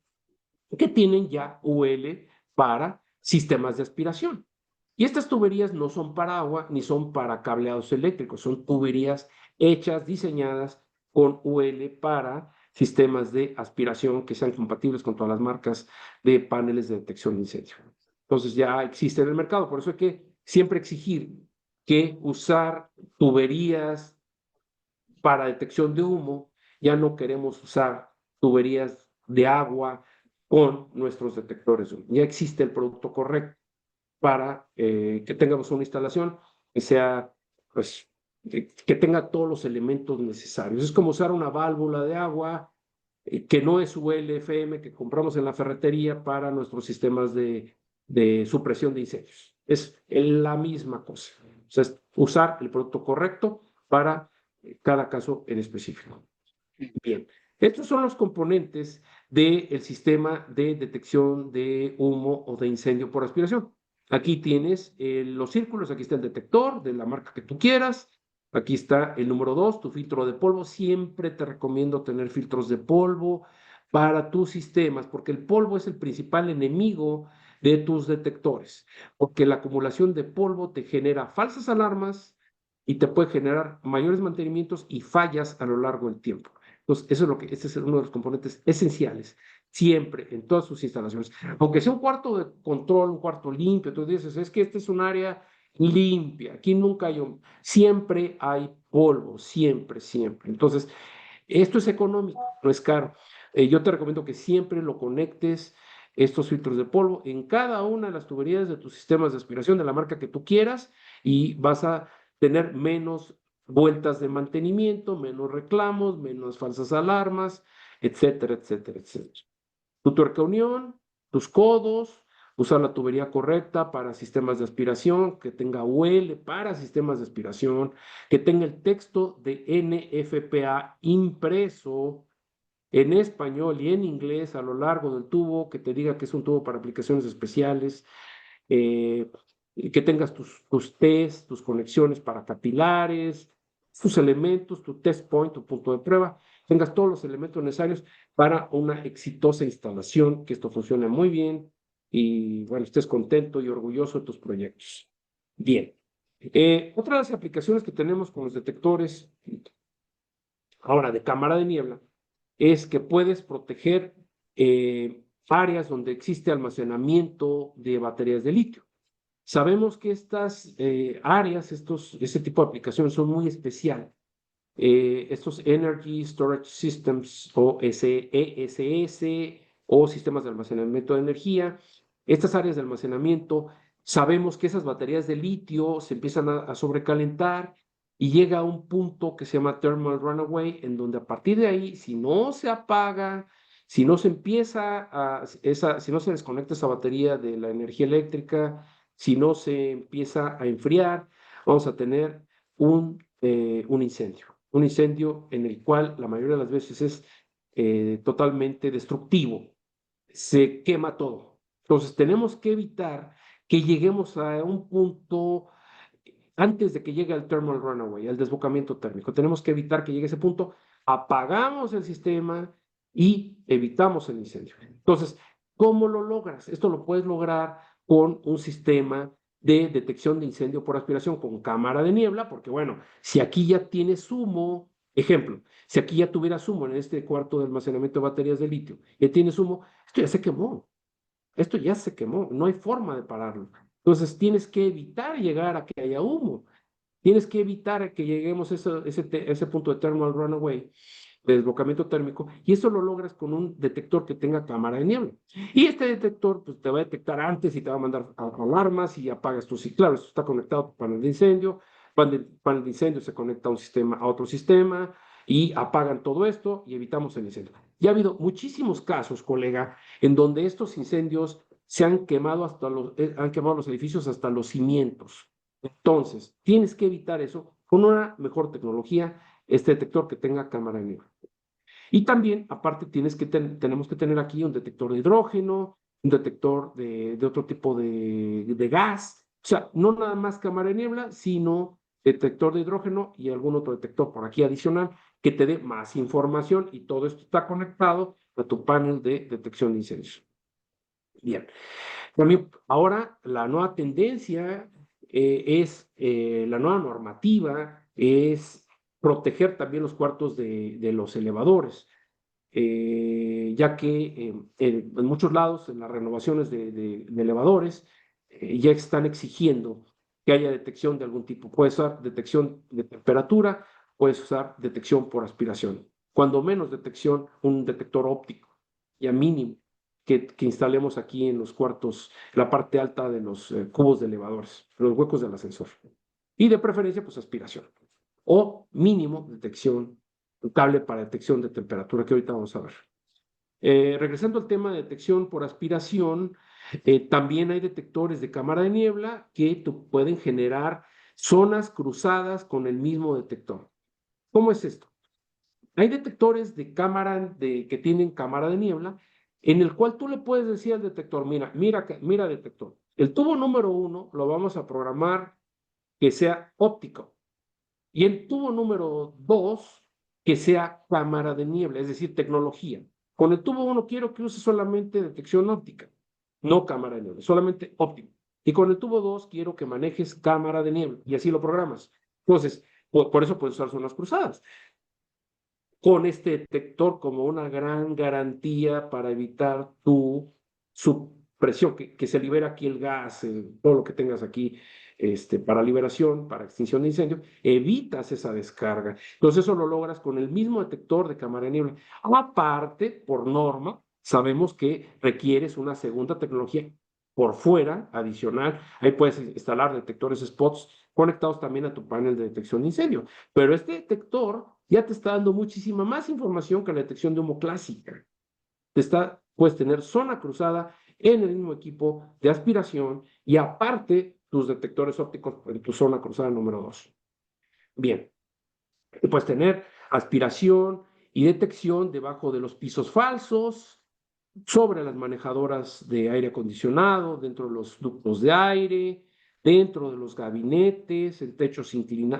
que tienen ya UL para sistemas de aspiración. Y estas tuberías no son para agua ni son para cableados eléctricos, son tuberías hechas, diseñadas con UL para sistemas de aspiración que sean compatibles con todas las marcas de paneles de detección de incendio. Entonces ya existe en el mercado, por eso hay que siempre exigir que usar tuberías para detección de humo, ya no queremos usar tuberías de agua con nuestros detectores. Ya existe el producto correcto. para que tengamos una instalación que sea, pues, que tenga todos los elementos necesarios. Es como usar una válvula de agua que no es ULFM que compramos en la ferretería para nuestros sistemas de supresión de incendios. Es la misma cosa. O sea, es usar el producto correcto para cada caso en específico. Bien, estos son los componentes del sistema de detección de humo o de incendio por aspiración. Aquí tienes los círculos, aquí está el detector de la marca que tú quieras, aquí está el número 2, tu filtro de polvo. Siempre te recomiendo tener filtros de polvo para tus sistemas, porque el polvo es el principal enemigo de tus detectores, porque la acumulación de polvo te genera falsas alarmas y te puede generar mayores mantenimientos y fallas a lo largo del tiempo. Entonces, eso es lo que, este es uno de los componentes esenciales, siempre, en todas sus instalaciones. Aunque sea un cuarto de control, un cuarto limpio, tú dices, es que este es un área limpia, aquí nunca hay, siempre hay polvo, siempre, siempre. Entonces, esto es económico, no es caro. Yo te recomiendo que siempre lo conectes, estos filtros de polvo, en cada una de las tuberías de tus sistemas de aspiración de la marca que tú quieras y vas a tener menos vueltas de mantenimiento, menos reclamos, menos falsas alarmas, etcétera, etcétera, etcétera. Tu tuerca unión, tus codos, usar la tubería correcta para sistemas de aspiración, que tenga UL para sistemas de aspiración, que tenga el texto de NFPA impreso en español y en inglés a lo largo del tubo, que te diga que es un tubo para aplicaciones especiales, eh, que tengas tus test, tus conexiones para capilares, tus elementos, tu test point, tu punto de prueba, tengas todos los elementos necesarios para una exitosa instalación, que esto funcione muy bien y bueno, estés contento y orgulloso de tus proyectos. Bien. Otra de las aplicaciones que tenemos con los detectores ahora de cámara de niebla es que puedes proteger áreas donde existe almacenamiento de baterías de litio. Sabemos que estas áreas, este tipo de aplicaciones son muy especiales. Estos Energy Storage Systems o ESS o sistemas de almacenamiento de energía, estas áreas de almacenamiento, sabemos que esas baterías de litio se empiezan a sobrecalentar y llega a un punto que se llama thermal runaway, en donde a partir de ahí, si no se apaga, si no se empieza si no se desconecta esa batería de la energía eléctrica, si no se empieza a enfriar, vamos a tener un incendio. Un incendio en el cual la mayoría de las veces es totalmente destructivo. Se quema todo. Entonces tenemos que evitar que lleguemos a un punto antes de que llegue el thermal runaway, el desbocamiento térmico. Tenemos que evitar que llegue a ese punto, apagamos el sistema y evitamos el incendio. Entonces, ¿cómo lo logras? Esto lo puedes lograr con un sistema de detección de incendio por aspiración con cámara de niebla, porque bueno, si aquí ya tienes humo, ejemplo, si aquí ya tuvieras humo en este cuarto de almacenamiento de baterías de litio, ya tienes humo, esto ya se quemó. Esto ya se quemó, no hay forma de pararlo. Entonces tienes que evitar llegar a que haya humo. Tienes que evitar que lleguemos a ese punto de thermal runaway, de desbocamiento térmico, y eso lo logras con un detector que tenga cámara de niebla. Y este detector pues, te va a detectar antes y te va a mandar alarmas y apagas tu ciclo. Claro, esto está conectado a tu panel de incendio. Panel de incendio se conecta a un sistema, a otro sistema, y apagan todo esto y evitamos el incendio. Ya ha habido muchísimos casos, colega, en donde estos incendios se han quemado han quemado los edificios hasta los cimientos. Entonces, tienes que evitar eso con una mejor tecnología, este detector que tenga cámara de niebla. Y también, aparte, tenemos que tener aquí un detector de hidrógeno, un detector de otro tipo de gas. O sea, no nada más cámara de niebla, sino detector de hidrógeno y algún otro detector por aquí adicional que te dé más información y todo esto está conectado a tu panel de detección de incendios. Bien. También ahora la nueva tendencia la nueva normativa es proteger también los cuartos de los elevadores, ya que en muchos lados, en las renovaciones de elevadores, ya están exigiendo que haya detección de algún tipo. Puedes usar detección de temperatura, puedes usar detección por aspiración. Cuando menos detección, un detector óptico, ya mínimo. que instalemos aquí en los cuartos, la parte alta de los cubos de elevadores, los huecos del ascensor. Y de preferencia, pues aspiración. O mínimo detección, un cable para detección de temperatura, que ahorita vamos a ver. Regresando al tema de detección por aspiración, también hay detectores de cámara de niebla que pueden generar zonas cruzadas con el mismo detector. ¿Cómo es esto? Hay detectores de cámara que tienen cámara de niebla en el cual tú le puedes decir al detector, mira detector, el tubo número 1 lo vamos a programar que sea óptico y el tubo número 2 que sea cámara de niebla, es decir, tecnología. Con el tubo 1 quiero que use solamente detección óptica, no cámara de niebla, solamente óptica. Y con el tubo 2 quiero que manejes cámara de niebla y así lo programas. Entonces, por eso puedes usar zonas cruzadas con este detector como una gran garantía para evitar tu supresión, que se libera aquí el gas, todo lo que tengas aquí para liberación, para extinción de incendio, evitas esa descarga. Entonces eso lo logras con el mismo detector de cámara de niebla. Aparte, por norma, sabemos que requieres una segunda tecnología por fuera, adicional. Ahí puedes instalar detectores spots conectados también a tu panel de detección de incendio. Pero este detector ya te está dando muchísima más información que la detección de humo clásica. Puedes tener zona cruzada en el mismo equipo de aspiración y aparte tus detectores ópticos en tu zona cruzada número 2. Bien, puedes tener aspiración y detección debajo de los pisos falsos, sobre las manejadoras de aire acondicionado, dentro de los ductos de aire, dentro de los gabinetes, en techos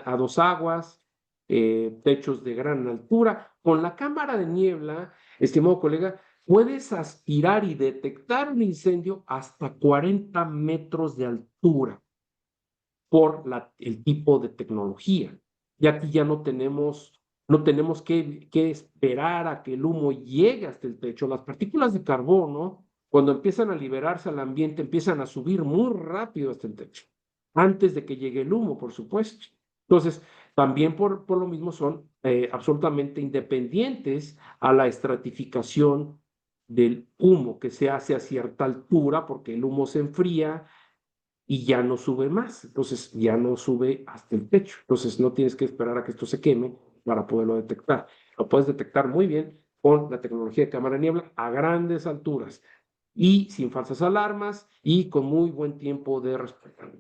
a dos aguas, techos de gran altura. Con la cámara de niebla, estimado colega, puedes aspirar y detectar un incendio hasta 40 metros de altura por el tipo de tecnología. Y aquí ya no tenemos que esperar a que el humo llegue hasta el techo. Las partículas de carbono, cuando empiezan a liberarse al ambiente, empiezan a subir muy rápido hasta el techo, antes de que llegue el humo, por supuesto. Entonces, también por lo mismo son absolutamente independientes a la estratificación del humo que se hace a cierta altura, porque el humo se enfría y ya no sube más, entonces ya no sube hasta el techo, entonces no tienes que esperar a que esto se queme para poderlo detectar. Lo puedes detectar muy bien con la tecnología de cámara de niebla a grandes alturas y sin falsas alarmas y con muy buen tiempo de respuesta.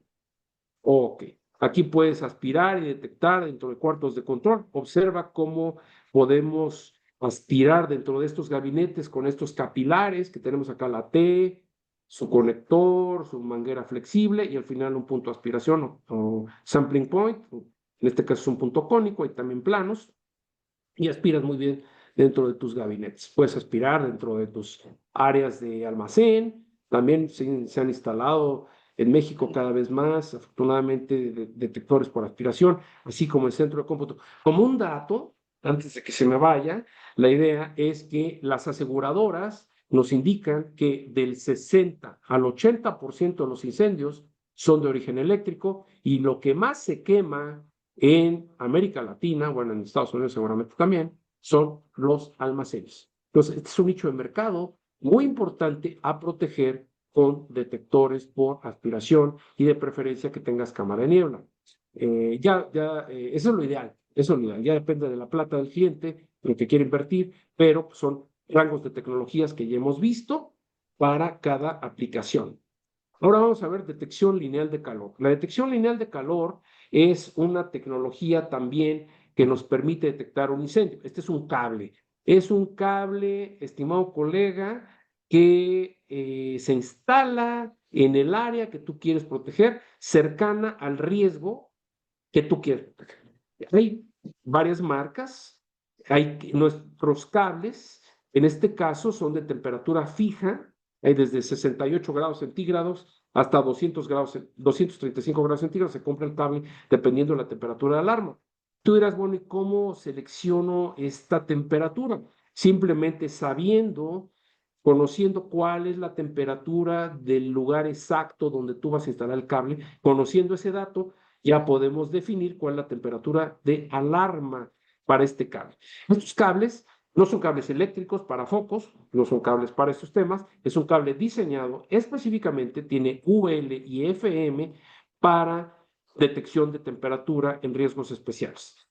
Ok, aquí puedes aspirar y detectar dentro de cuartos de control. Observa cómo podemos aspirar dentro de estos gabinetes con estos capilares que tenemos acá, la T, su conector, su manguera flexible y al final un punto de aspiración o sampling point. En este caso es un punto cónico y también planos y aspiras muy bien dentro de tus gabinetes. Puedes aspirar dentro de tus áreas de almacén. También se han instalado en México cada vez más, afortunadamente, detectores por aspiración, así como el centro de cómputo. Como un dato, antes de que se me vaya, la idea es que las aseguradoras nos indican que del 60 al 80% de los incendios son de origen eléctrico y lo que más se quema en América Latina, bueno, en Estados Unidos seguramente también, son los almacenes. Entonces, este es un nicho de mercado muy importante a proteger con detectores por aspiración y de preferencia que tengas cámara de niebla. Eso es lo ideal, eso es lo ideal. Ya depende de la plata del cliente, lo que quiere invertir, pero son rangos de tecnologías que ya hemos visto para cada aplicación. Ahora vamos a ver detección lineal de calor. La detección lineal de calor es una tecnología también que nos permite detectar un incendio. Este es un cable. Es un cable, estimado colega, que se instala en el área que tú quieres proteger, cercana al riesgo que tú quieres proteger. Hay varias marcas, hay nuestros cables, en este caso son de temperatura fija, hay desde 68 grados centígrados hasta 200 grados, 235 grados centígrados, se compra el cable dependiendo de la temperatura de alarma. Tú dirás, bueno, ¿y cómo selecciono esta temperatura? Simplemente conociendo cuál es la temperatura del lugar exacto donde tú vas a instalar el cable, conociendo ese dato, ya podemos definir cuál es la temperatura de alarma para este cable. Estos cables No son cables eléctricos para focos, no son cables para estos temas, es un cable diseñado específicamente, tiene UL y FM para detección de temperatura en riesgos especiales,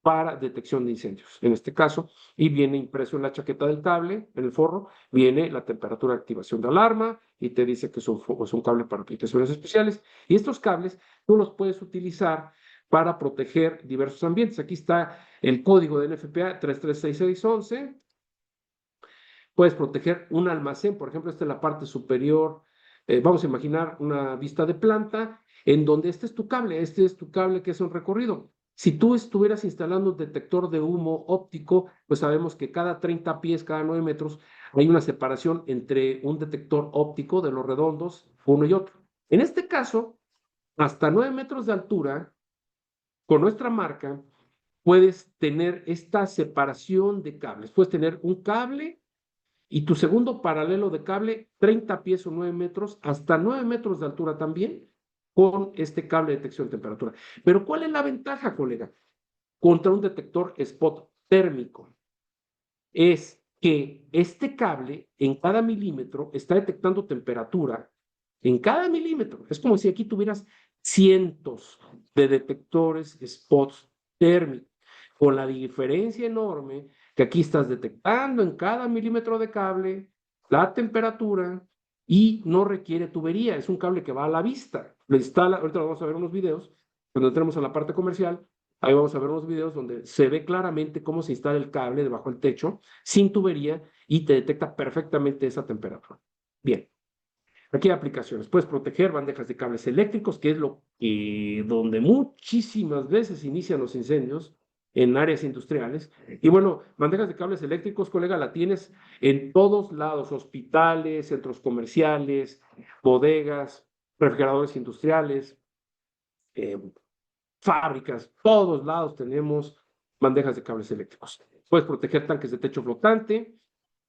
para detección de incendios, en este caso, y viene impreso en la chaqueta del cable, en el forro, viene la temperatura de activación de alarma y te dice que es un cable para aplicaciones especiales. Y estos cables tú los puedes utilizar para proteger diversos ambientes. Aquí está el código de NFPA 336611. Puedes proteger un almacén, por ejemplo, esta es la parte superior. Vamos a imaginar una vista de planta en donde este es tu cable que es un recorrido. Si tú estuvieras instalando un detector de humo óptico, pues sabemos que cada 30 pies, cada 9 metros, hay una separación entre un detector óptico de los redondos, uno y otro. En este caso, hasta 9 metros de altura, con nuestra marca, puedes tener esta separación de cables. Puedes tener un cable y tu segundo paralelo de cable, 30 pies o 9 metros, hasta 9 metros de altura también, con este cable de detección de temperatura. Pero ¿cuál es la ventaja, colega? Contra un detector spot térmico. Es que este cable en cada milímetro está detectando temperatura en cada milímetro. Es como si aquí tuvieras cientos de detectores spots térmicos, con la diferencia enorme que aquí estás detectando en cada milímetro de cable la temperatura y no requiere tubería. Es un cable que va a la vista. Lo instala, ahorita vamos a ver unos videos, cuando entremos a la parte comercial. Ahí vamos a ver unos videos donde se ve claramente cómo se instala el cable debajo del techo, sin tubería, y te detecta perfectamente esa temperatura. Bien, aquí hay aplicaciones. Puedes proteger bandejas de cables eléctricos, que es lo que donde muchísimas veces inician los incendios en áreas industriales. Y bueno, bandejas de cables eléctricos, colega, la tienes en todos lados: hospitales, centros comerciales, bodegas, refrigeradores industriales, eh, fábricas, todos lados tenemos bandejas de cables eléctricos. Puedes proteger tanques de techo flotante,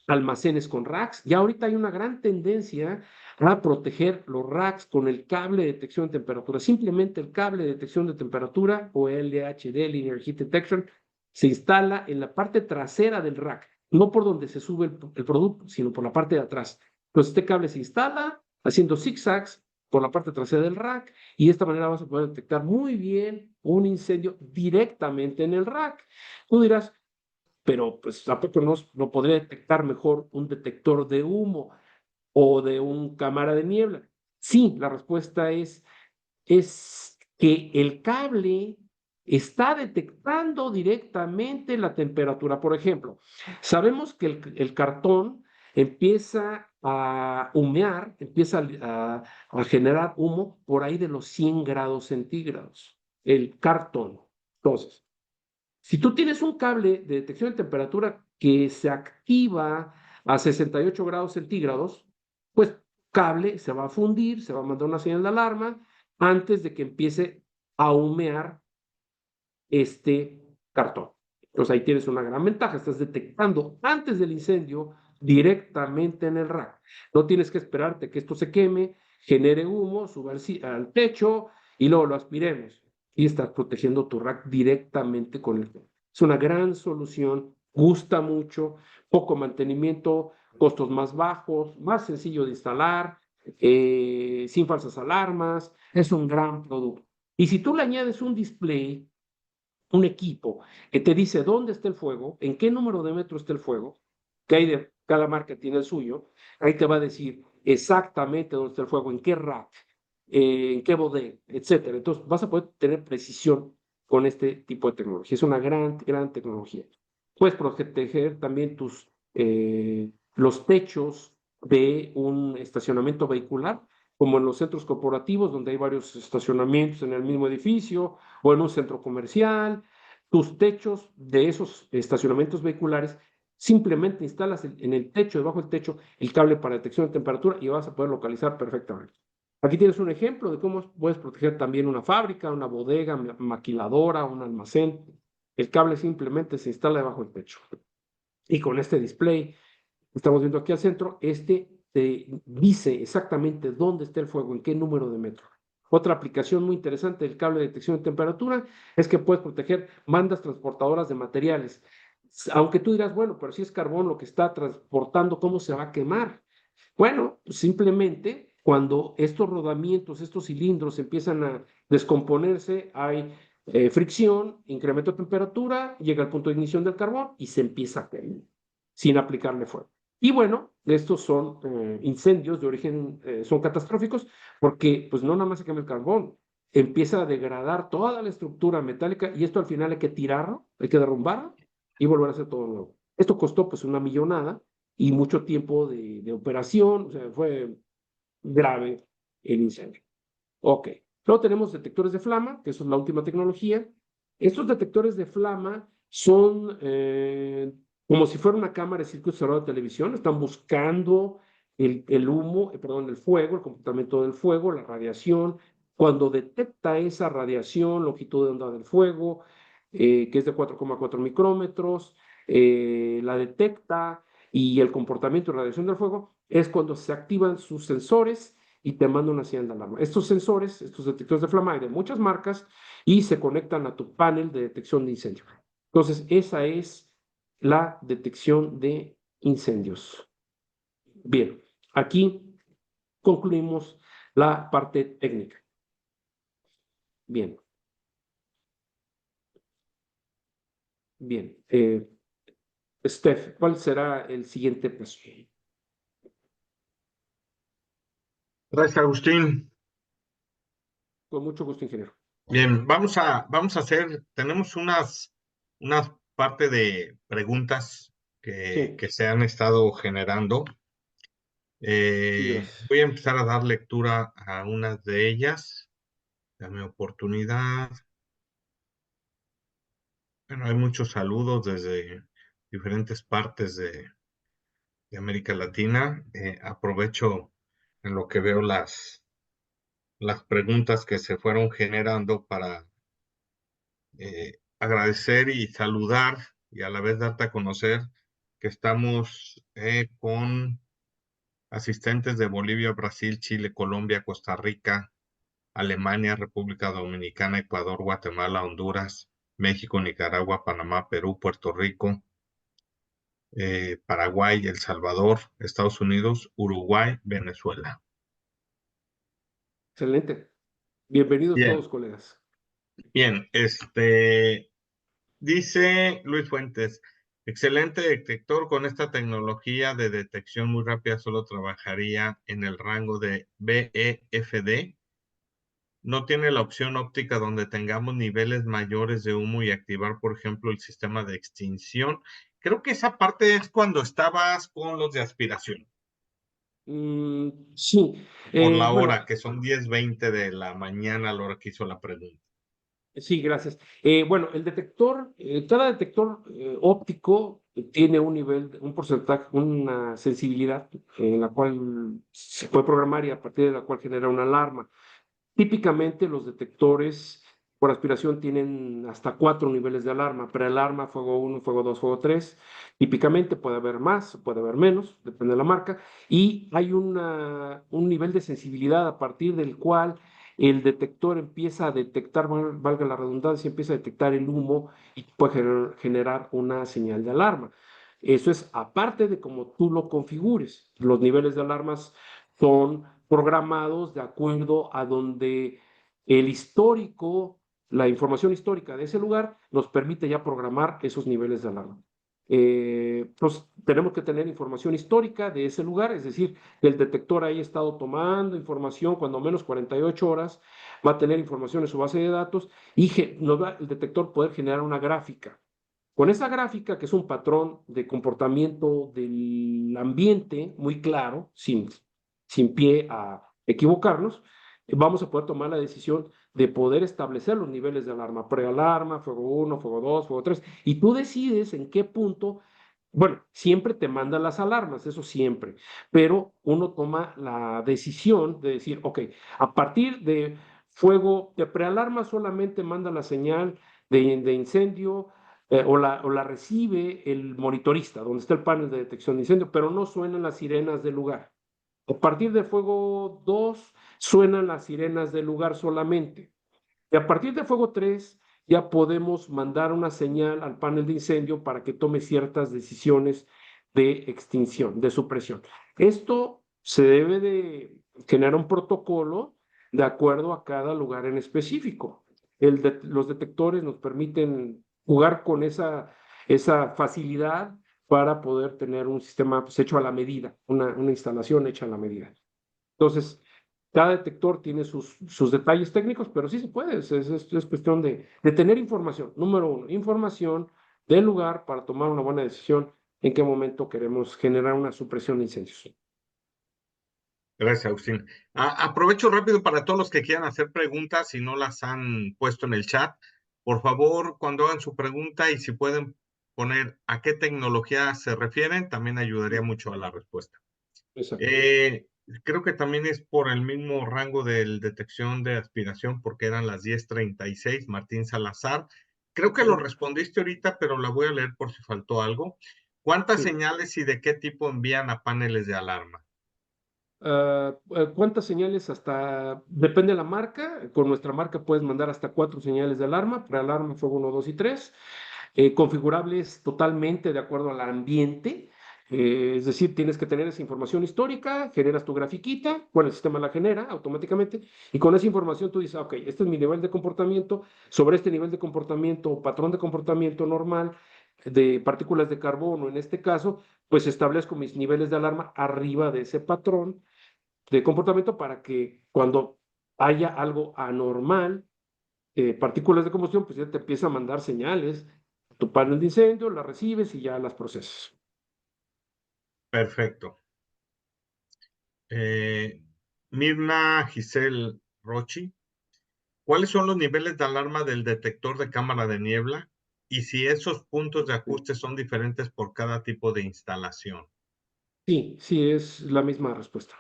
almacenes con racks. Ya ahorita hay una gran tendencia a proteger los racks con el cable de detección de temperatura. Simplemente el cable de detección de temperatura, o LHD, Linear Heat Detection, se instala en la parte trasera del rack, no por donde se sube el producto, sino por la parte de atrás. Entonces este cable se instala haciendo zigzags por la parte trasera del rack, y de esta manera vas a poder detectar muy bien un incendio directamente en el rack. Tú dirás, pero pues ¿a poco no podría detectar mejor un detector de humo o de un cámara de niebla? Sí, la respuesta es que el cable está detectando directamente la temperatura. Por ejemplo, sabemos que el cartón empieza a humear, empieza a generar humo por ahí de los 100 grados centígrados, el cartón. Entonces, si tú tienes un cable de detección de temperatura que se activa a 68 grados centígrados, pues cable se va a fundir, se va a mandar una señal de alarma antes de que empiece a humear este cartón. Entonces ahí tienes una gran ventaja, estás detectando antes del incendio directamente en el rack. No tienes que esperarte que esto se queme, genere humo, suba al techo y luego lo aspiremos. Y estás protegiendo tu rack directamente con el. Es una gran solución, gusta mucho, poco mantenimiento, costos más bajos, más sencillo de instalar, sin falsas alarmas. Es un gran producto. Y si tú le añades un display, un equipo que te dice dónde está el fuego, en qué número de metros está el fuego, que hay de cada marca tiene el suyo, ahí te va a decir exactamente dónde está el fuego, en qué rack, en qué bodega, etcétera. Entonces vas a poder tener precisión con este tipo de tecnología. Es una gran, gran tecnología. Puedes proteger también los techos de un estacionamiento vehicular, como en los centros corporativos, donde hay varios estacionamientos en el mismo edificio, o en un centro comercial. Tus techos de esos estacionamientos vehiculares, simplemente instalas en el techo, debajo del techo, el cable para detección de temperatura y vas a poder localizar perfectamente. Aquí tienes un ejemplo de cómo puedes proteger también una fábrica, una bodega, maquiladora, un almacén. El cable simplemente se instala debajo del techo. Y con este display, estamos viendo aquí al centro, este te dice exactamente dónde está el fuego, en qué número de metro. Otra aplicación muy interesante del cable de detección de temperatura es que puedes proteger bandas transportadoras de materiales. Aunque tú dirás, bueno, pero si es carbón lo que está transportando, ¿cómo se va a quemar? Bueno, simplemente cuando estos rodamientos, estos cilindros empiezan a descomponerse, hay fricción, incremento de temperatura, llega al punto de ignición del carbón y se empieza a quemar sin aplicarle fuego. Y bueno, estos son incendios de origen, son catastróficos porque pues no nada más se quema el carbón, empieza a degradar toda la estructura metálica y esto al final hay que tirarlo, hay que derrumbarlo y volver a hacer todo nuevo. Esto costó pues una millonada y mucho tiempo de operación, o sea, fue grave el incendio. Ok, luego tenemos detectores de flama, que eso es la última tecnología. Estos detectores de flama son como si fuera una cámara de circuito cerrado de televisión, están buscando el humo, perdón, el fuego, el comportamiento del fuego, la radiación. Cuando detecta esa radiación, longitud de onda del fuego, que es de 4,4 micrómetros, la detecta y el comportamiento y radiación del fuego, es cuando se activan sus sensores y te manda una señal de alarma. Estos sensores, estos detectores de flama hay de muchas marcas y se conectan a tu panel de detección de incendio. Entonces, esa es la detección de incendios. Bien, aquí concluimos la parte técnica. Bien, bien. Steph, ¿cuál será el siguiente paso? Gracias, Agustín. Con mucho gusto, ingeniero. Bien, vamos a hacer, tenemos unas parte de preguntas Sí, que se han estado generando. sí, gracias. Voy a empezar a dar lectura a unas de ellas. Dame oportunidad. Bueno, hay muchos saludos desde diferentes partes de América Latina. Aprovecho en lo que veo las preguntas que se fueron generando para agradecer y saludar y a la vez darte a conocer que estamos con asistentes de Bolivia, Brasil, Chile, Colombia, Costa Rica, Alemania, República Dominicana, Ecuador, Guatemala, Honduras, México, Nicaragua, Panamá, Perú, Puerto Rico, Paraguay, El Salvador, Estados Unidos, Uruguay, Venezuela. Excelente. Bienvenidos Bien, todos, colegas. bien, dice Luis Fuentes, excelente detector con esta tecnología de detección muy rápida, solo trabajaría en el rango de BEFD. No tiene la opción óptica donde tengamos niveles mayores de humo y activar, por ejemplo, el sistema de extinción. Creo que esa parte es cuando estabas con los de aspiración, Sí, por la bueno, hora, que son 10:20 de la mañana, a la hora que hizo la pregunta. sí, gracias. Bueno, el detector, cada detector óptico tiene un nivel, un porcentaje, una sensibilidad en la cual se puede programar y a partir de la cual genera una alarma. Típicamente los detectores por aspiración tienen hasta 4 niveles de alarma, prealarma, fuego 1, fuego 2, fuego 3. Típicamente puede haber más, puede haber menos, depende de la marca. Y hay un nivel de sensibilidad a partir del cual el detector empieza a detectar, valga la redundancia, empieza a detectar el humo y puede generar una señal de alarma. Eso es aparte de cómo tú lo configures. Los niveles de alarmas son programados de acuerdo a donde el histórico, la información histórica de ese lugar nos permite ya programar esos niveles de alarma. Entonces, tenemos que tener información histórica de ese lugar, es decir, el detector haya estado tomando información cuando menos 48 horas, va a tener información en su base de datos y nos va el detector poder generar una gráfica. Con esa gráfica, que es un patrón de comportamiento del ambiente muy claro, sin pie a equivocarnos, vamos a poder tomar la decisión de poder establecer los niveles de alarma, prealarma, fuego 1, fuego 2, fuego 3, y tú decides en qué punto, bueno, siempre te mandan las alarmas, eso siempre, pero uno toma la decisión de decir, ok, a partir de fuego, de prealarma solamente manda la señal de incendio, o la recibe el monitorista, donde está el panel de detección de incendio, pero no suenan las sirenas del lugar. A partir de fuego 2 suenan las sirenas del lugar solamente. Y a partir de fuego 3 ya podemos mandar una señal al panel de incendio para que tome ciertas decisiones de extinción, de supresión. Esto se debe de generar un protocolo de acuerdo a cada lugar en específico. Los detectores nos permiten jugar con esa facilidad para poder tener un sistema pues, hecho a la medida, una instalación hecha a la medida. Entonces, cada detector tiene sus detalles técnicos, pero sí se puede. Es cuestión de tener información. Número uno, información del lugar para tomar una buena decisión en qué momento queremos generar una supresión de incendios. Gracias, Agustín. Aprovecho rápido para todos los que quieran hacer preguntas, si no las han puesto en el chat. Por favor, cuando hagan su pregunta y si pueden poner a qué tecnología se refieren, también ayudaría mucho a la respuesta. Exacto. Creo que también es por el mismo rango de detección de aspiración, porque eran las 10:36, Martín Salazar. Creo que lo respondiste ahorita, pero la voy a leer por si faltó algo. ¿Cuántas Sí. señales y de qué tipo envían a paneles de alarma? ¿Cuántas señales? Depende de la marca. Con nuestra marca puedes mandar hasta 4 señales de alarma, prealarma, fuego 1, 2 y 3. Configurables totalmente de acuerdo al ambiente. Es decir, tienes que tener esa información histórica, generas tu grafiquita, bueno, el sistema la genera automáticamente, y con esa información tú dices, ok, este es mi nivel de comportamiento, sobre este nivel de comportamiento o patrón de comportamiento normal de partículas de carbono, en este caso, pues establezco mis niveles de alarma arriba de ese patrón de comportamiento para que cuando haya algo anormal, partículas de combustión, pues ya te empieza a mandar señales, tu panel de incendio, las recibes y ya las procesas. Perfecto. Mirna Giselle Rochi, ¿cuáles son los niveles de alarma del detector de cámara de niebla? Y si esos puntos de ajuste son diferentes por cada tipo de instalación. Sí, es la misma respuesta.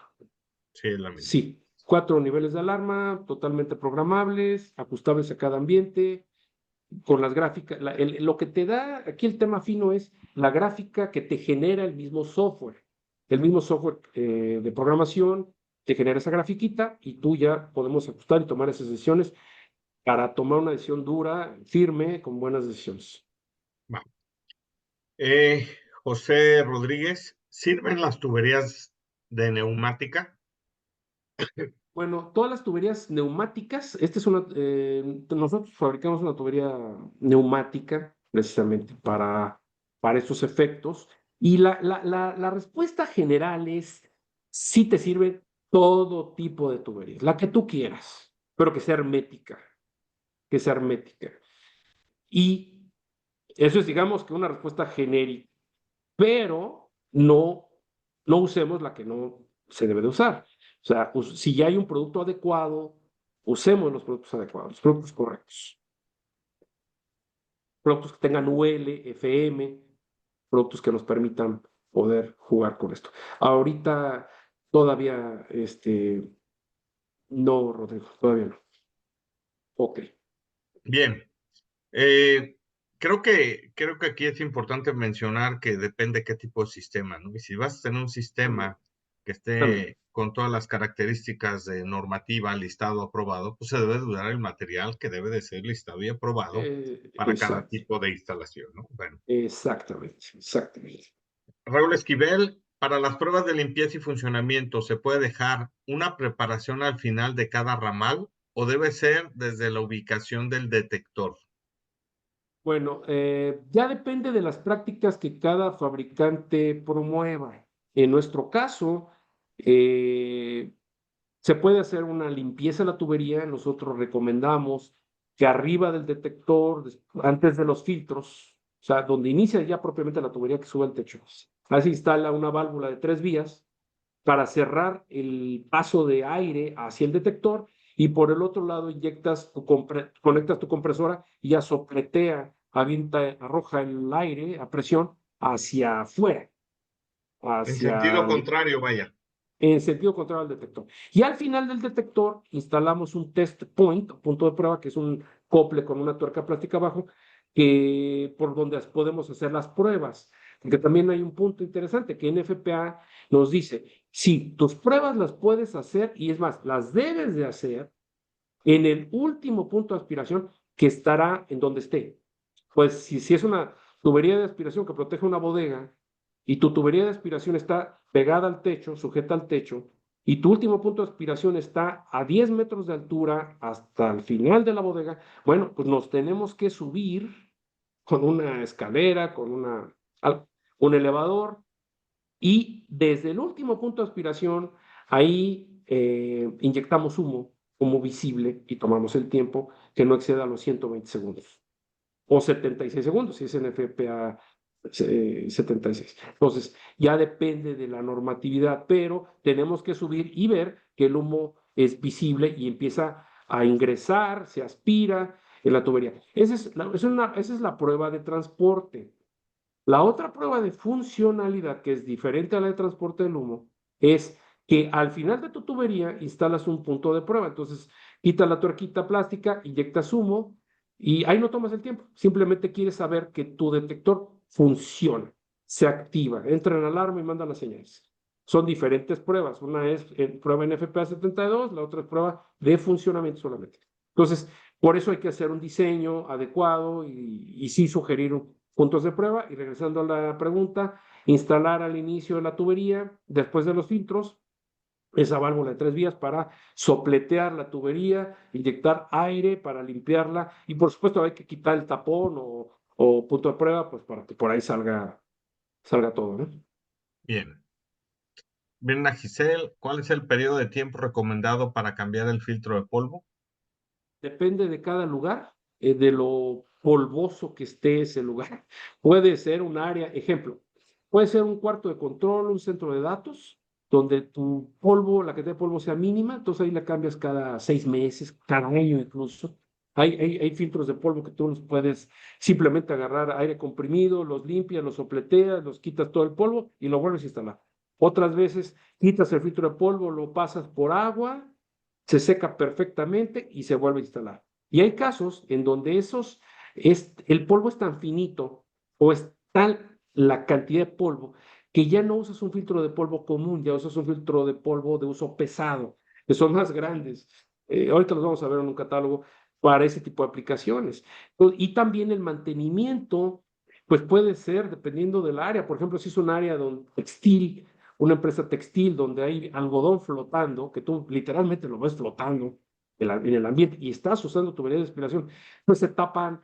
Sí, es la misma. Sí, 4 niveles de alarma totalmente programables, ajustables a cada ambiente, con las gráficas. Lo que te da, aquí el tema fino es la gráfica que te genera el mismo software. El mismo software de programación te genera esa grafiquita y tú ya podemos ajustar y tomar esas decisiones para tomar una decisión dura, firme, con buenas decisiones. Va. José Rodríguez, ¿sirven las tuberías de neumática? Bueno, todas las tuberías neumáticas, nosotros fabricamos una tubería neumática precisamente para estos efectos. Y la respuesta general es, sí te sirve todo tipo de tuberías, la que tú quieras, pero que sea hermética, que sea hermética. Y eso es, digamos, que una respuesta genérica, pero no usemos la que no se debe de usar. O sea, si ya hay un producto adecuado, usemos los productos adecuados, los productos correctos. Productos que tengan UL, FM, productos que nos permitan poder jugar con esto. Ahorita todavía, no, Rodrigo, todavía no. Ok. Bien. Creo que aquí es importante mencionar que depende qué tipo de sistema, ¿no? Y si vas a tener un También, sistema que también. esté con todas las características de normativa, listado, aprobado, pues se debe de usar el material que debe de ser listado y aprobado para cada Exacto, tipo de instalación, ¿no? Bueno, exactamente. Raúl Esquivel, para las pruebas de limpieza y funcionamiento, ¿se puede dejar una preparación al final de cada ramal o debe ser desde la ubicación del detector? Bueno, ya depende de las prácticas que cada fabricante promueva. En nuestro caso, eh, se puede hacer una limpieza de la tubería. Nosotros recomendamos que arriba del detector, antes de los filtros, o sea, donde inicia ya propiamente la tubería que sube al techo, ahí se instala una válvula de 3 vías para cerrar el paso de aire hacia el detector y por el otro lado conectas tu compresora y ya sopletea, arroja el aire a presión hacia afuera, En sentido hacia contrario, vaya. en sentido contrario al detector. Y al final del detector instalamos un test point, punto de prueba, que es un cople con una tuerca plástica abajo, por donde podemos hacer las pruebas. Porque también hay un punto interesante que NFPA nos dice, si tus pruebas las puedes hacer, y es más, las debes de hacer en el último punto de aspiración, que estará en donde esté. Pues si es una tubería de aspiración que protege una bodega y tu tubería de aspiración está pegada al techo, sujeta al techo, y tu último punto de aspiración está a 10 metros de altura hasta el final de la bodega, bueno, pues nos tenemos que subir con una escalera, con un elevador, y desde el último punto de aspiración, ahí inyectamos humo visible y tomamos el tiempo que no exceda los 120 segundos o 76 segundos, si es NFPA 76. Entonces, ya depende de la normatividad, pero tenemos que subir y ver que el humo es visible y empieza a ingresar, se aspira en la tubería. Esa es la prueba de transporte. La otra prueba de funcionalidad, que es diferente a la de transporte del humo, es que al final de tu tubería instalas un punto de prueba. Entonces, quitas la tuerquita plástica, inyectas humo y ahí no tomas el tiempo. Simplemente quieres saber que tu detector funciona, se activa, entra en alarma y manda las señales. Son diferentes pruebas. Una es prueba NFPA 72, la otra es prueba de funcionamiento solamente. Entonces, por eso hay que hacer un diseño adecuado y sí sugerir puntos de prueba. Y regresando a la pregunta, instalar al inicio de la tubería, después de los filtros, esa válvula de 3 vías para sopletear la tubería, inyectar aire para limpiarla y por supuesto hay que quitar el tapón o punto de prueba pues para que por ahí salga todo, ¿no? Bien. Brenda Giselle, ¿cuál es el periodo de tiempo recomendado para cambiar el filtro de polvo? Depende de cada lugar, de lo polvoso que esté ese lugar. Puede ser un área, ejemplo, puede ser un cuarto de control, un centro de datos, donde tu polvo, la cantidad de polvo sea mínima, entonces ahí la cambias cada 6 meses, cada año incluso. Hay filtros de polvo que tú los puedes simplemente agarrar aire comprimido, los limpias, los sopleteas, los quitas todo el polvo y lo vuelves a instalar. Otras veces quitas el filtro de polvo, lo pasas por agua, se seca perfectamente y se vuelve a instalar. Y hay casos en donde el polvo es tan finito o es tal la cantidad de polvo que ya no usas un filtro de polvo común, ya usas un filtro de polvo de uso pesado, que son más grandes. Ahorita los vamos a ver en un catálogo para ese tipo de aplicaciones. Y también el mantenimiento, pues puede ser dependiendo del área. Por ejemplo, si es un área textil, una empresa textil donde hay algodón flotando, que tú literalmente lo ves flotando en el ambiente y estás usando tuberías de aspiración, pues se tapan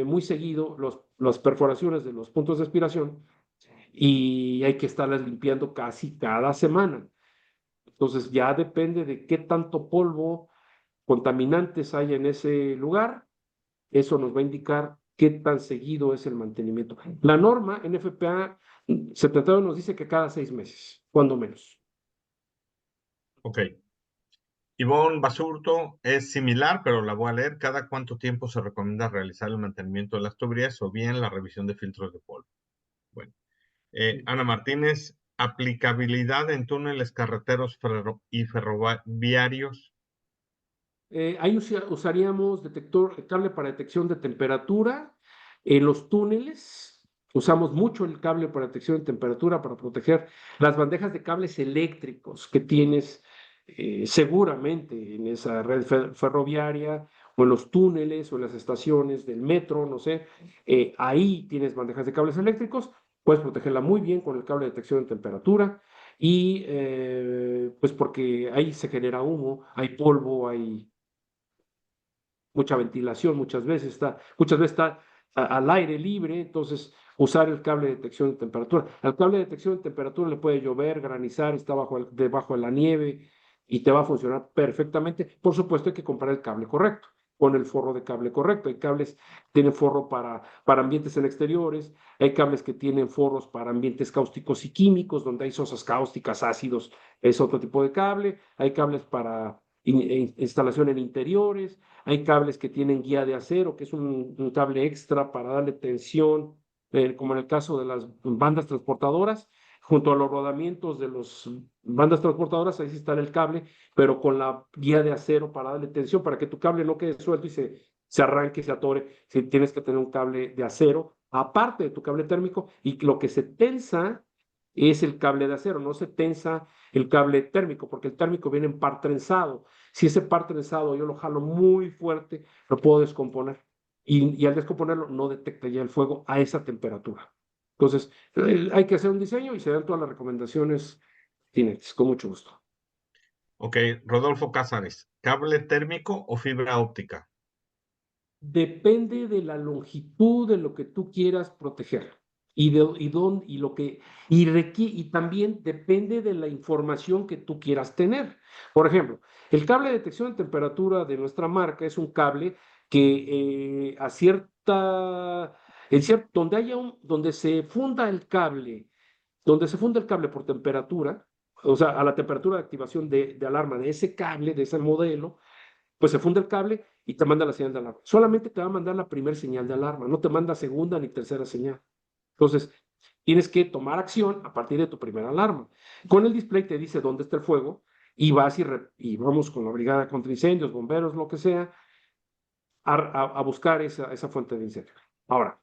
muy seguido las perforaciones de los puntos de aspiración y hay que estarlas limpiando casi cada semana. Entonces ya depende de qué tanto polvo, contaminantes hay en ese lugar, eso nos va a indicar qué tan seguido es el mantenimiento. La norma NFPA 72 nos dice que cada 6 meses, cuando menos. Ok. Ivonne Basurto es similar, pero la voy a leer. ¿Cada cuánto tiempo se recomienda realizar el mantenimiento de las tuberías o bien la revisión de filtros de polvo? Bueno. Ana Martínez, aplicabilidad en túneles carreteros y ferroviarios. Ahí usaríamos cable para detección de temperatura. En los túneles usamos mucho el cable para detección de temperatura para proteger las bandejas de cables eléctricos que tienes seguramente en esa red ferroviaria o en los túneles o en las estaciones del metro, no sé. Ahí tienes bandejas de cables eléctricos, puedes protegerla muy bien con el cable de detección de temperatura y pues porque ahí se genera humo, hay polvo, hay mucha ventilación muchas veces está al aire libre, entonces usar el cable de detección de temperatura. Al cable de detección de temperatura le puede llover, granizar, está debajo de la nieve y te va a funcionar perfectamente. Por supuesto hay que comprar el cable correcto, con el forro de cable correcto. Hay cables que tienen forro para ambientes en exteriores, hay cables que tienen forros para ambientes cáusticos y químicos, donde hay sosas cáusticas, ácidos, es otro tipo de cable. Hay cables para instalación en interiores. Hay cables que tienen guía de acero, que es un cable extra para darle tensión, como en el caso de las bandas transportadoras. Junto a los rodamientos de las bandas transportadoras, ahí sí está el cable, pero con la guía de acero para darle tensión, para que tu cable no quede suelto y se arranque, se atore. Si tienes que tener un cable de acero, aparte de tu cable térmico, y lo que se tensa es el cable de acero, no se tensa el cable térmico, porque el térmico viene en par trenzado. Si ese par trenzado yo lo jalo muy fuerte, lo puedo descomponer. Y al descomponerlo no detecta ya el fuego a esa temperatura. Entonces, hay que hacer un diseño y se dan todas las recomendaciones Tinex, con mucho gusto. Ok, Rodolfo Cázares, ¿cable térmico o fibra óptica? Depende de la longitud de lo que tú quieras proteger y lo que y también depende de la información que tú quieras tener. Por ejemplo, el cable de detección de temperatura de nuestra marca es un cable que donde se funda el cable, donde se funda el cable por temperatura, o sea, a la temperatura de activación de alarma de ese cable, de ese modelo, pues se funde el cable y te manda la señal de alarma. Solamente te va a mandar la primera señal de alarma, no te manda segunda ni tercera señal. Entonces, tienes que tomar acción a partir de tu primera alarma. Con el display te dice dónde está el fuego y vas y vamos con la brigada contra incendios, bomberos, lo que sea, a buscar esa fuente de incendio. Ahora,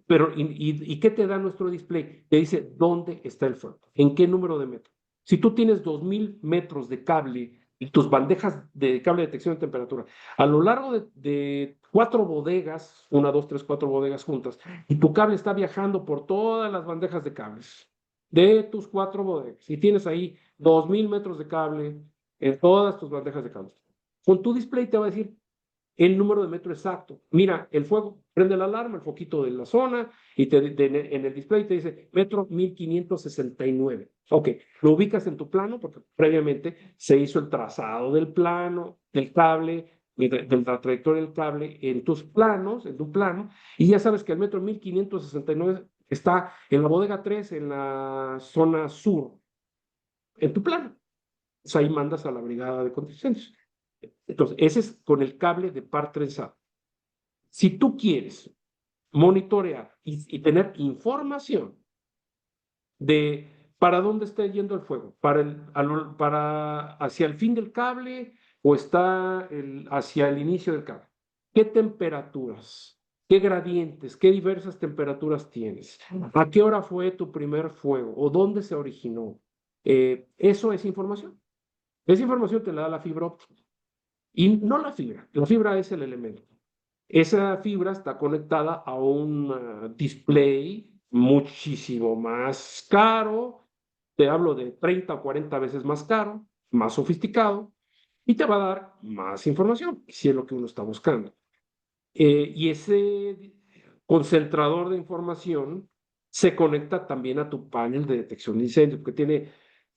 pero ¿y qué te da nuestro display? Te dice dónde está el fuego, en qué número de metros. Si tú tienes 2000 metros de cable y tus bandejas de cable de detección de temperatura a lo largo de 4 bodegas, 1, 2, 3, 4 bodegas juntas, y tu cable está viajando por todas las bandejas de cables de tus 4 bodegas, y tienes ahí 2000 metros de cable en todas tus bandejas de cables, con tu display te va a decir el número de metro exacto. Mira, el fuego, prende la alarma, el foquito de la zona, y en el display te dice metro 1569. Ok, lo ubicas en tu plano, porque previamente se hizo el trazado del plano, del cable, de la trayectoria del cable en tus planos, en tu plano, y ya sabes que el metro 1569 está en la bodega 3, en la zona sur, en tu plano. Pues ahí mandas a la brigada de contingencias. Entonces, ese es con el cable de par trenzado. Si tú quieres monitorear y tener información de para dónde está yendo el fuego, para hacia el fin del cable o está hacia el inicio del cable, qué temperaturas, qué gradientes, qué diversas temperaturas tienes, a qué hora fue tu primer fuego o dónde se originó. Eso es información. Esa información te la da la fibra óptica. Y no la fibra es el elemento. Esa fibra está conectada a un display muchísimo más caro, te hablo de 30 o 40 veces más caro, más sofisticado, y te va a dar más información, si es lo que uno está buscando. Y ese concentrador de información se conecta también a tu panel de detección de incendios, porque tiene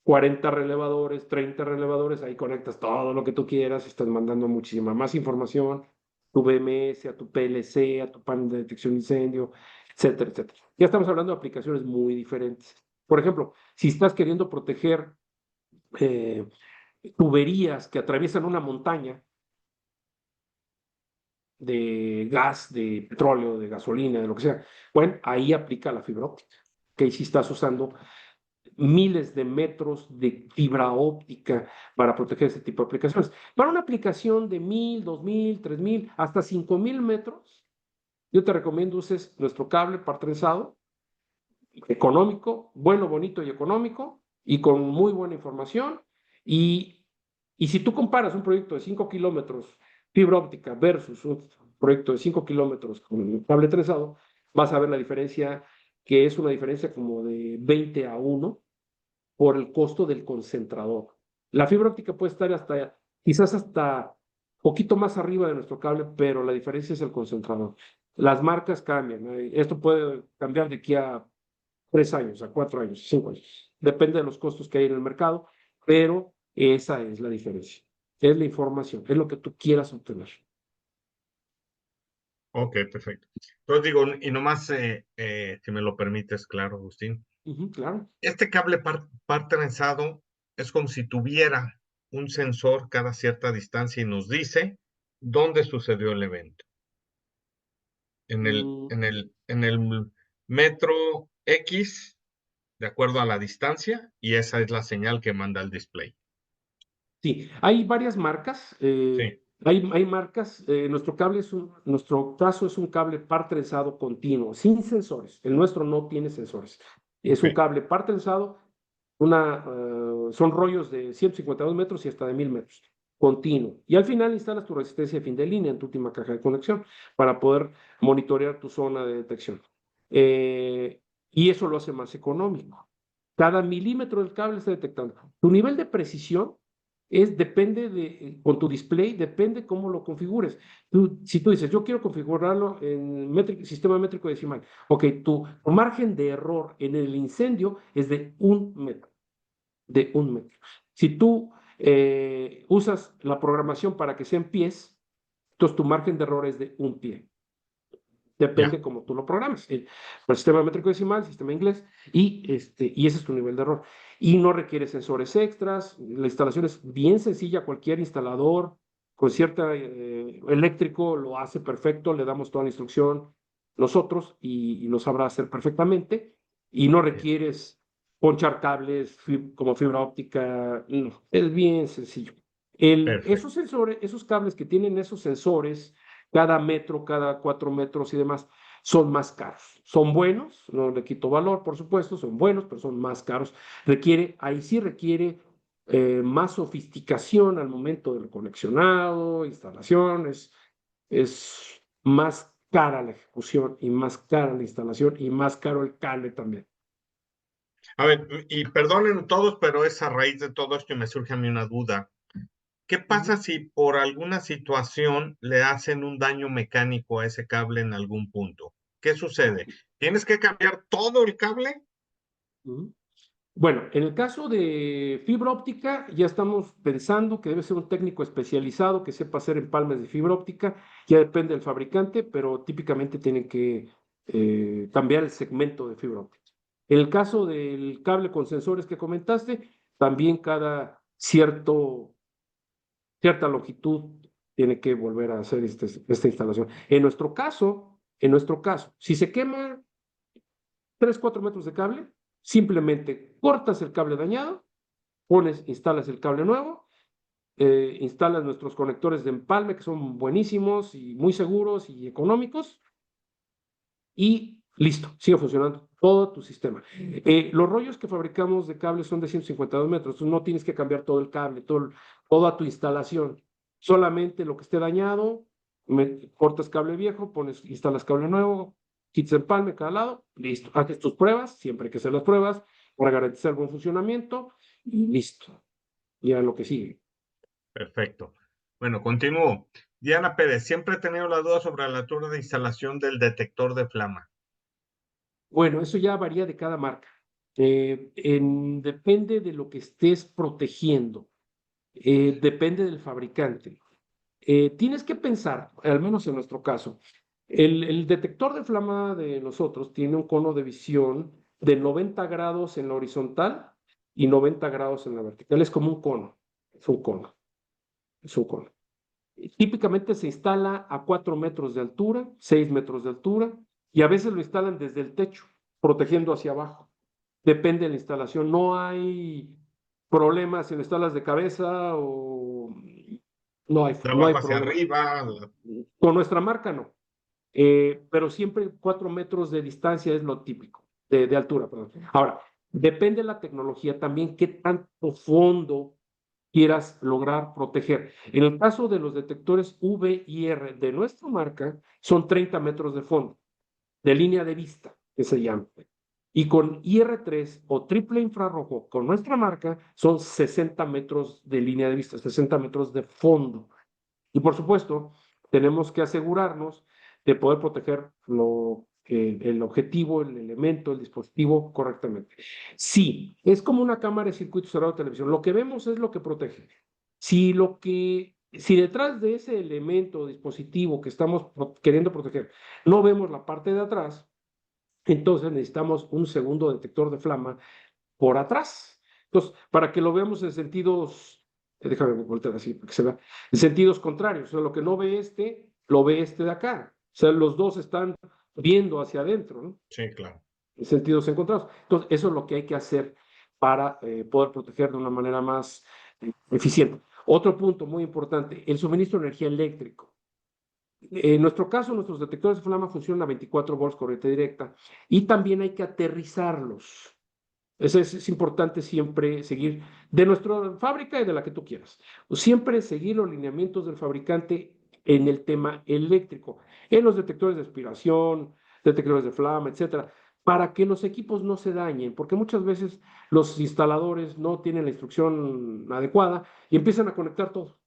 40 relevadores, 30 relevadores, ahí conectas todo lo que tú quieras, estás mandando muchísima más información, tu BMS, a tu PLC, a tu panel de detección de incendio, etcétera, etcétera. Ya estamos hablando de aplicaciones muy diferentes. Por ejemplo, si estás queriendo proteger eh, tuberías que atraviesan una montaña, de gas, de petróleo, de gasolina, de lo que sea. Bueno, ahí aplica la fibra óptica. Que si estás usando miles de metros de fibra óptica para proteger ese tipo de aplicaciones. Para una aplicación de 1000, 2000, 3000, hasta 5000 metros, yo te recomiendo uses nuestro cable par trenzado, económico, bueno, bonito y económico, y con muy buena información. Y, y si tú comparas un proyecto de 5 kilómetros fibra óptica versus un proyecto de 5 kilómetros con cable trenzado, vas a ver la diferencia, que es una diferencia como de 20-1 por el costo del concentrador. La fibra óptica puede estar quizás hasta poquito más arriba de nuestro cable, pero la diferencia es el concentrador. Las marcas cambian, ¿no? Esto puede cambiar de aquí a 3 años, a 4 años, 5 años. Depende de los costos que hay en el mercado, pero esa es la diferencia. Es la información, es lo que tú quieras obtener. Ok, perfecto. Entonces digo, y nomás, si me lo permites, claro, Agustín. Claro. Este cable par trenzado es como si tuviera un sensor cada cierta distancia y nos dice dónde sucedió el evento. Mm, En el metro X, de acuerdo a la distancia, y esa es la señal que manda el display. sí, hay varias marcas. Sí, Hay marcas. Nuestro caso es un cable par trenzado continuo, sin sensores. El nuestro no tiene sensores. Es Ok. un cable par trenzado, son rollos de 152 metros y hasta de 1000 metros, continuo. Y al final instalas tu resistencia de fin de línea en tu última caja de conexión para poder monitorear tu zona de detección. Y eso lo hace más económico. Cada milímetro del cable está detectando. Tu nivel de precisión depende con tu display, depende cómo lo configures. Si tú dices, yo quiero configurarlo en sistema métrico decimal, ok, tu margen de error en el incendio es de 1 metro, de 1 metro. Si tú usas la programación para que sea en pies, entonces tu margen de error es de 1 pie. Ya. Depende cómo tú lo programas. El sistema métrico decimal, el sistema inglés, y ese es tu nivel de error. Y no requiere sensores extras. La instalación es bien sencilla. Cualquier instalador con cierta eléctrico lo hace perfecto. Le damos toda la instrucción nosotros y lo sabrá hacer perfectamente. Y no requieres ponchar cables como fibra óptica. No, es bien sencillo. Perfecto. Esos sensores, esos cables que tienen esos sensores cada metro, cada 4 metros y demás, son más caros. Son buenos, no le quito valor, por supuesto, son buenos, pero son más caros. Ahí sí requiere más sofisticación al momento del conexionado, instalación, es más cara la ejecución y más cara la instalación y más caro el cable también. A ver, y perdonen todos, pero es a raíz de todo esto y me surge a mí una duda. ¿Qué pasa si por alguna situación le hacen un daño mecánico a ese cable en algún punto? ¿Qué sucede? ¿Tienes que cambiar todo el cable? Ujú. Bueno, en el caso de fibra óptica, ya estamos pensando que debe ser un técnico especializado que sepa hacer empalmes de fibra óptica. Ya depende del fabricante, pero típicamente tienen que cambiar el segmento de fibra óptica. En el caso del cable con sensores que comentaste, también cada cierta longitud tiene que volver a hacer esta instalación. En nuestro caso, si se quema 3, 4 metros de cable, simplemente cortas el cable dañado, instalas el cable nuevo, instalas nuestros conectores de empalme que son buenísimos y muy seguros y económicos y listo, sigue funcionando todo tu sistema. Los rollos que fabricamos de cable son de 152 metros, tú no tienes que cambiar todo el cable, toda tu instalación, solamente lo que esté dañado, cortas cable viejo, instalas cable nuevo, quitas empalme cada lado, listo, haces tus pruebas, siempre hay que hacer las pruebas para garantizar buen funcionamiento y listo, ya lo que sigue. Perfecto. Bueno, continúo. Diana Pérez, siempre he tenido la duda sobre la altura de instalación del detector de flama. Bueno, eso ya varía de cada marca. Depende de lo que estés protegiendo. Depende del fabricante. Tienes que pensar, al menos en nuestro caso, el detector de flama de nosotros tiene un cono de visión de 90 grados en la horizontal y 90 grados en la vertical. Es como un cono, es un cono, es un cono. Típicamente se instala a 4 metros de altura, 6 metros de altura, y a veces lo instalan desde el techo, protegiendo hacia abajo. Depende de la instalación. No hay problemas si lo instalas de cabeza o De no hay abajo hacia problema. arriba. Con nuestra marca no. Pero siempre 4 metros de distancia es lo típico, de altura, perdón. Ahora, depende de la tecnología también, qué tanto fondo quieras lograr proteger. En el caso de los detectores V y R de nuestra marca, son 30 metros de fondo, de línea de vista, que se llama. Y con IR3 o triple infrarrojo, con nuestra marca, son 60 metros de línea de vista, 60 metros de fondo. Y por supuesto, tenemos que asegurarnos de poder proteger el objetivo, el elemento, el dispositivo correctamente. Sí, es como una cámara de circuito cerrado de televisión. Lo que vemos es lo que protege. Si detrás de ese elemento o dispositivo que estamos queriendo proteger no vemos la parte de atrás, entonces necesitamos un segundo detector de flama por atrás. Entonces, para que lo veamos en sentidos, déjame voltear así para que se vea, en sentidos contrarios. O sea, lo que no ve lo ve de acá. O sea, los dos están viendo hacia adentro, ¿no? Sí, claro. En sentidos encontrados. Entonces, eso es lo que hay que hacer para poder proteger de una manera más eficiente. Otro punto muy importante, el suministro de energía eléctrica. En nuestro caso, nuestros detectores de flama funcionan a 24 volts corriente directa y también hay que aterrizarlos. Es importante siempre seguir de nuestra fábrica y de la que tú quieras. Siempre seguir los lineamientos del fabricante en el tema eléctrico, en los detectores de aspiración, detectores de flama, etcétera, para que los equipos no se dañen, porque muchas veces los instaladores no tienen la instrucción adecuada y empiezan a conectar todo.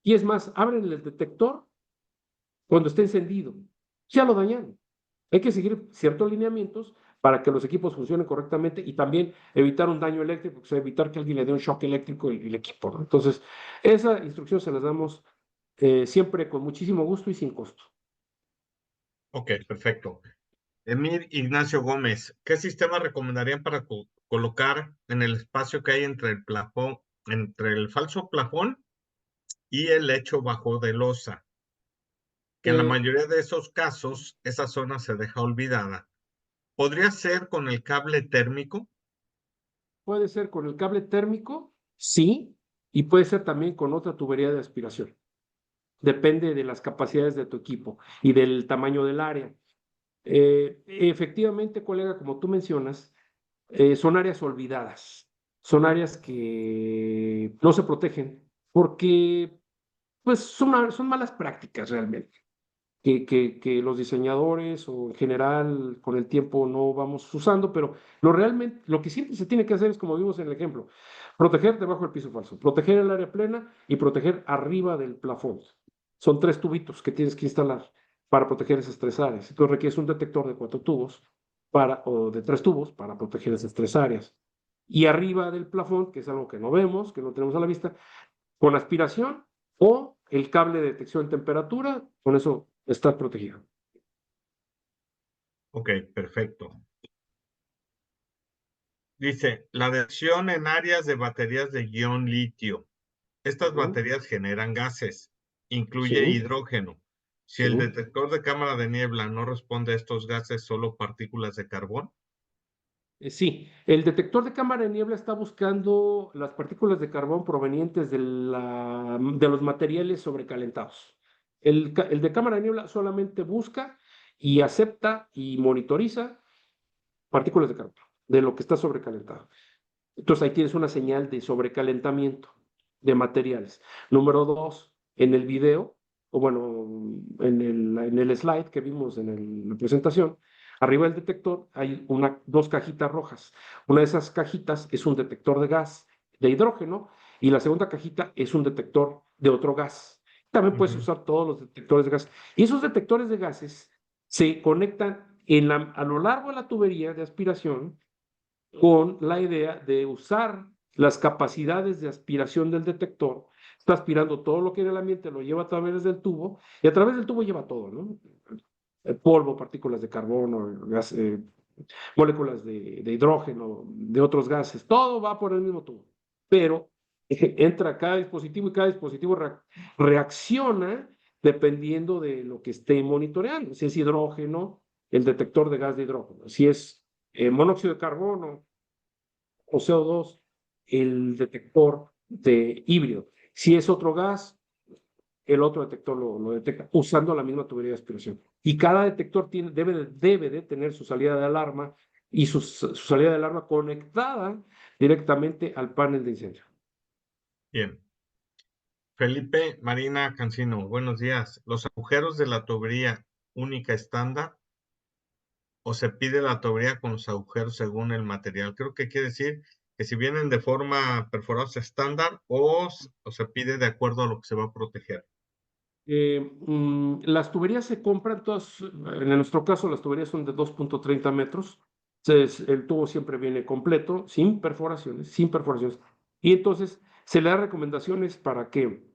Y es más, abren el detector cuando esté encendido. Ya lo dañaron. Hay que seguir ciertos lineamientos para que los equipos funcionen correctamente y también evitar un daño eléctrico, o sea, evitar que alguien le dé un shock eléctrico y el equipo, ¿no? Entonces, esa instrucción se las damos siempre con muchísimo gusto y sin costo. Ok, perfecto. Emir Ignacio Gómez, ¿qué sistema recomendarían para colocar en el espacio que hay entre el plafón, entre el falso plafón y el lecho bajo de losa? Que en la Eh, mayoría de esos casos, esa zona se deja olvidada. ¿Podría ser con el cable térmico? Puede ser con el cable térmico, sí, y puede ser también con otra tubería de aspiración. Depende de las capacidades de tu equipo y del tamaño del área. Efectivamente, colega, como tú mencionas, son áreas olvidadas, son áreas que no se protegen porque pues, son malas prácticas realmente, que los diseñadores o en general con el tiempo no vamos usando, pero lo que siempre se tiene que hacer es, como vimos en el ejemplo, proteger debajo del piso falso, proteger el área plena y proteger arriba del plafón. Son 3 tubitos que tienes que instalar para proteger esas 3 áreas. Entonces requieres un detector de 4 tubos o de 3 tubos para proteger esas 3 áreas. Y arriba del plafón, que es algo que no vemos, que no tenemos a la vista, con aspiración o el cable de detección de temperatura, con eso está protegido. Ok, perfecto. Dice, la adhesión en áreas de baterías de ion litio. Estas Ujú. baterías generan gases, incluye Sí, hidrógeno. Si el sí. detector de cámara de niebla no responde a estos gases, solo partículas de carbón. Sí, el detector de cámara de niebla está buscando las partículas de carbón provenientes de los materiales sobrecalentados. El de cámara de niebla solamente busca y acepta y monitoriza partículas de carbón de lo que está sobrecalentado. Entonces ahí tienes una señal de sobrecalentamiento de materiales. Número 2, en el video, o bueno, en el slide que vimos en la presentación, arriba del detector hay 2 cajitas rojas. Una de esas cajitas es un detector de gas de hidrógeno y la segunda cajita es un detector de otro gas. También puedes Ujú. usar todos los detectores de gas. Y esos detectores de gases se conectan a lo largo de la tubería de aspiración con la idea de usar las capacidades de aspiración del detector. Está aspirando todo lo que en el ambiente, lo lleva a través del tubo y a través del tubo lleva todo, ¿no? El polvo, partículas de carbono, moléculas de hidrógeno, de otros gases, todo va por el mismo tubo. Pero entra a cada dispositivo y cada dispositivo reacciona dependiendo de lo que esté monitoreando. Si es hidrógeno, el detector de gas de hidrógeno. Si es monóxido de carbono, o CO2 el detector de híbrido. Si es otro gas, el otro detector lo detecta usando la misma tubería de aspiración. Y cada detector debe de tener su salida de alarma y su salida de alarma conectada directamente al panel de incendio. Bien. Felipe Marina Cancino, buenos días. ¿Los agujeros de la tubería única estándar o se pide la tubería con los agujeros según el material? Creo que quiere decir que si vienen de forma perforados estándar o se pide de acuerdo a lo que se va a proteger. Las tuberías se compran todas, en nuestro caso las tuberías son de 2.30 metros. El tubo siempre viene completo, sin perforaciones, sin perforaciones. Y entonces se le da recomendaciones para que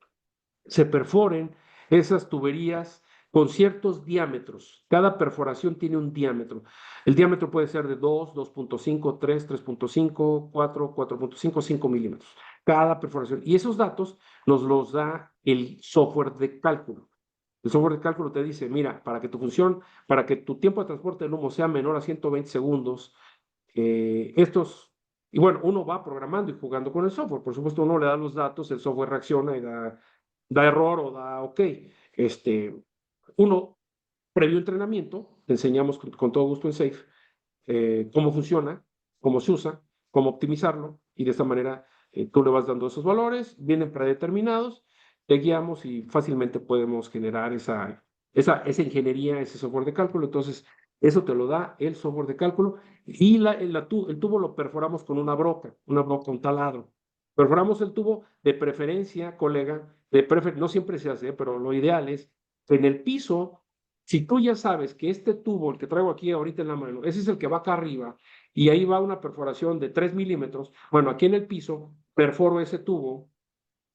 se perforen esas tuberías con ciertos diámetros. Cada perforación tiene un diámetro. El diámetro puede ser de 2.5, 3.5, 4, 4.5, 5 milímetros. Cada perforación. Y esos datos nos los da el software de cálculo. El software de cálculo te dice, mira, para que tu tiempo de transporte del humo sea menor a 120 segundos, y bueno, uno va programando y jugando con el software. Por supuesto, uno le da los datos, el software reacciona y da error o da OK. Este, uno, previo entrenamiento, te enseñamos con todo gusto en SAFE cómo funciona, cómo se usa, cómo optimizarlo, y de esta manera tú le vas dando esos valores, vienen predeterminados, te guiamos y fácilmente podemos generar esa ingeniería, ese software de cálculo. Entonces, eso te lo da el software de cálculo y el tubo lo perforamos con una broca, un taladro. Perforamos el tubo, de preferencia, colega, no siempre se hace, pero lo ideal es que en el piso, si tú ya sabes que este tubo, el que traigo aquí ahorita en la mano, ese es el que va acá arriba y ahí va una perforación de 3 milímetros, bueno, aquí en el piso perforo ese tubo,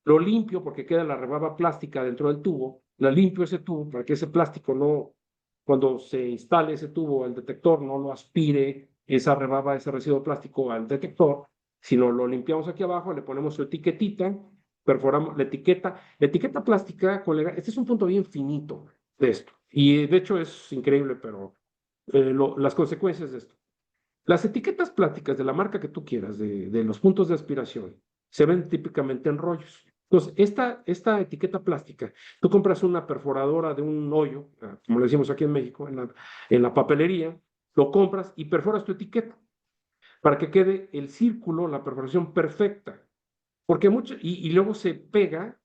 lo limpio porque queda la rebaba plástica dentro del tubo, la limpio ese tubo para que ese plástico no, cuando se instale ese tubo al detector, no lo aspire esa rebaba, ese residuo plástico al detector, sino lo limpiamos aquí abajo, le ponemos su etiquetita, perforamos la etiqueta plástica, colega, este es un punto bien finito de esto, y de hecho es increíble, pero las consecuencias de esto. Las etiquetas plásticas de la marca que tú quieras, de los puntos de aspiración, se ven típicamente en rollos. Entonces, esta etiqueta plástica, tú compras una perforadora de un hoyo, como le decimos aquí en México, en la papelería, lo compras y perforas tu etiqueta para que quede el círculo, la perforación perfecta. Porque y luego se pega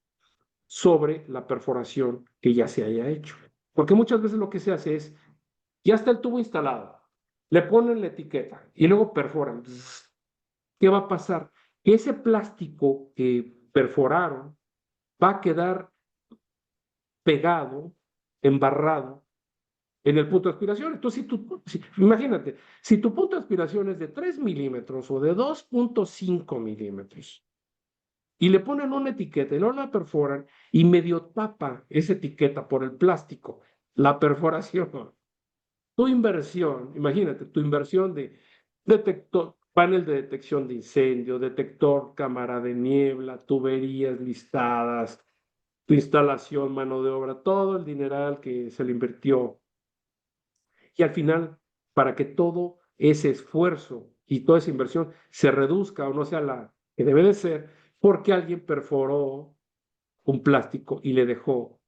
sobre la perforación que ya se haya hecho. Porque muchas veces lo que se hace es, ya está el tubo instalado, le ponen la etiqueta y luego perforan. ¿Qué va a pasar? Que ese plástico que perforaron va a quedar pegado, embarrado en el punto de aspiración. Entonces, imagínate, si tu punto de aspiración es de 3 milímetros o de 2,5 milímetros y le ponen una etiqueta y no la perforan y medio tapa esa etiqueta por el plástico, la perforación, tu inversión, imagínate, tu inversión de detector, panel de detección de incendio, detector, cámara de niebla, tuberías listadas, tu instalación, mano de obra, todo el dineral que se le invirtió. Y al final, para que todo ese esfuerzo y toda esa inversión se reduzca o no sea la que debe de ser, porque alguien perforó un plástico y le dejó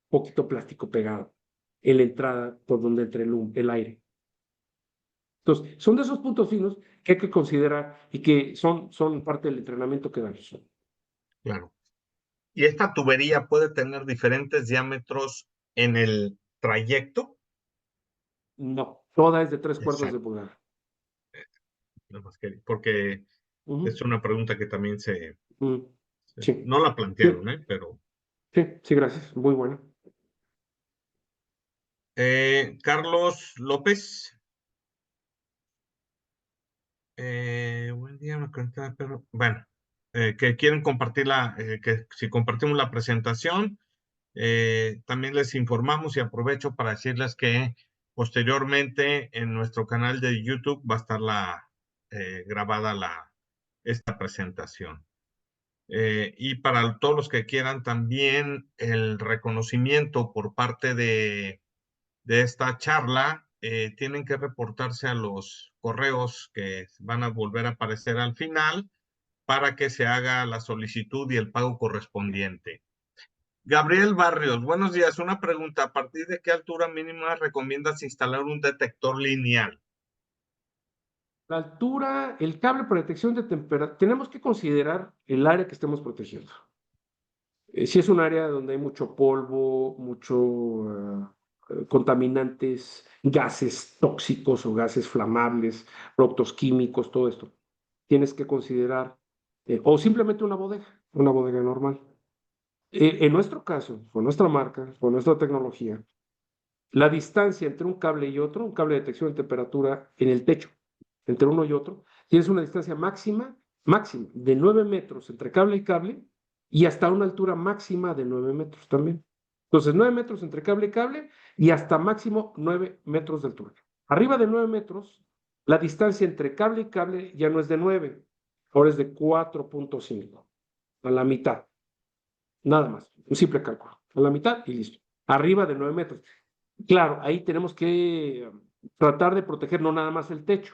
poquito plástico pegado en la entrada por donde entra el aire. Entonces, son de esos puntos finos que hay que considerar y que son parte del entrenamiento que damos. Claro. ¿Y esta tubería puede tener diferentes diámetros en el trayecto? No, toda es de 3/4 de Exacto. pulgada. Nada más porque es una pregunta que también Sí, no la plantearon, sí, pero sí, gracias. Muy buena. Carlos López. Buen día, me contaba, pero bueno, que quieren compartir que si compartimos la presentación, también les informamos y aprovecho para decirles que posteriormente en nuestro canal de YouTube va a estar grabada esta presentación. Y para todos los que quieran también el reconocimiento por parte de esta charla, tienen que reportarse a los correos que van a volver a aparecer al final para que se haga la solicitud y el pago correspondiente. Gabriel Barrios, buenos días. Una pregunta, ¿a partir de qué altura mínima recomiendas instalar un detector lineal? La altura, el cable para detección de temperatura, tenemos que considerar el área que estemos protegiendo. Si es un área donde hay mucho polvo, mucho contaminantes, gases tóxicos o gases flamables, productos químicos, todo esto, tienes que considerar, o simplemente una bodega normal. En nuestro caso, con nuestra marca, con nuestra tecnología, la distancia entre un cable y otro, un cable de detección de temperatura en el techo, entre uno y otro, tienes una distancia máxima de 9 metros entre cable y cable y hasta una altura máxima de 9 metros también. Entonces, 9 metros entre cable y cable y hasta máximo 9 metros de altura. Arriba de 9 metros, la distancia entre cable y cable ya no es de 9, ahora es de 4,5, a la mitad. Nada más, un simple cálculo. A la mitad y listo. Arriba de 9 metros. Claro, ahí tenemos que tratar de proteger no nada más el techo.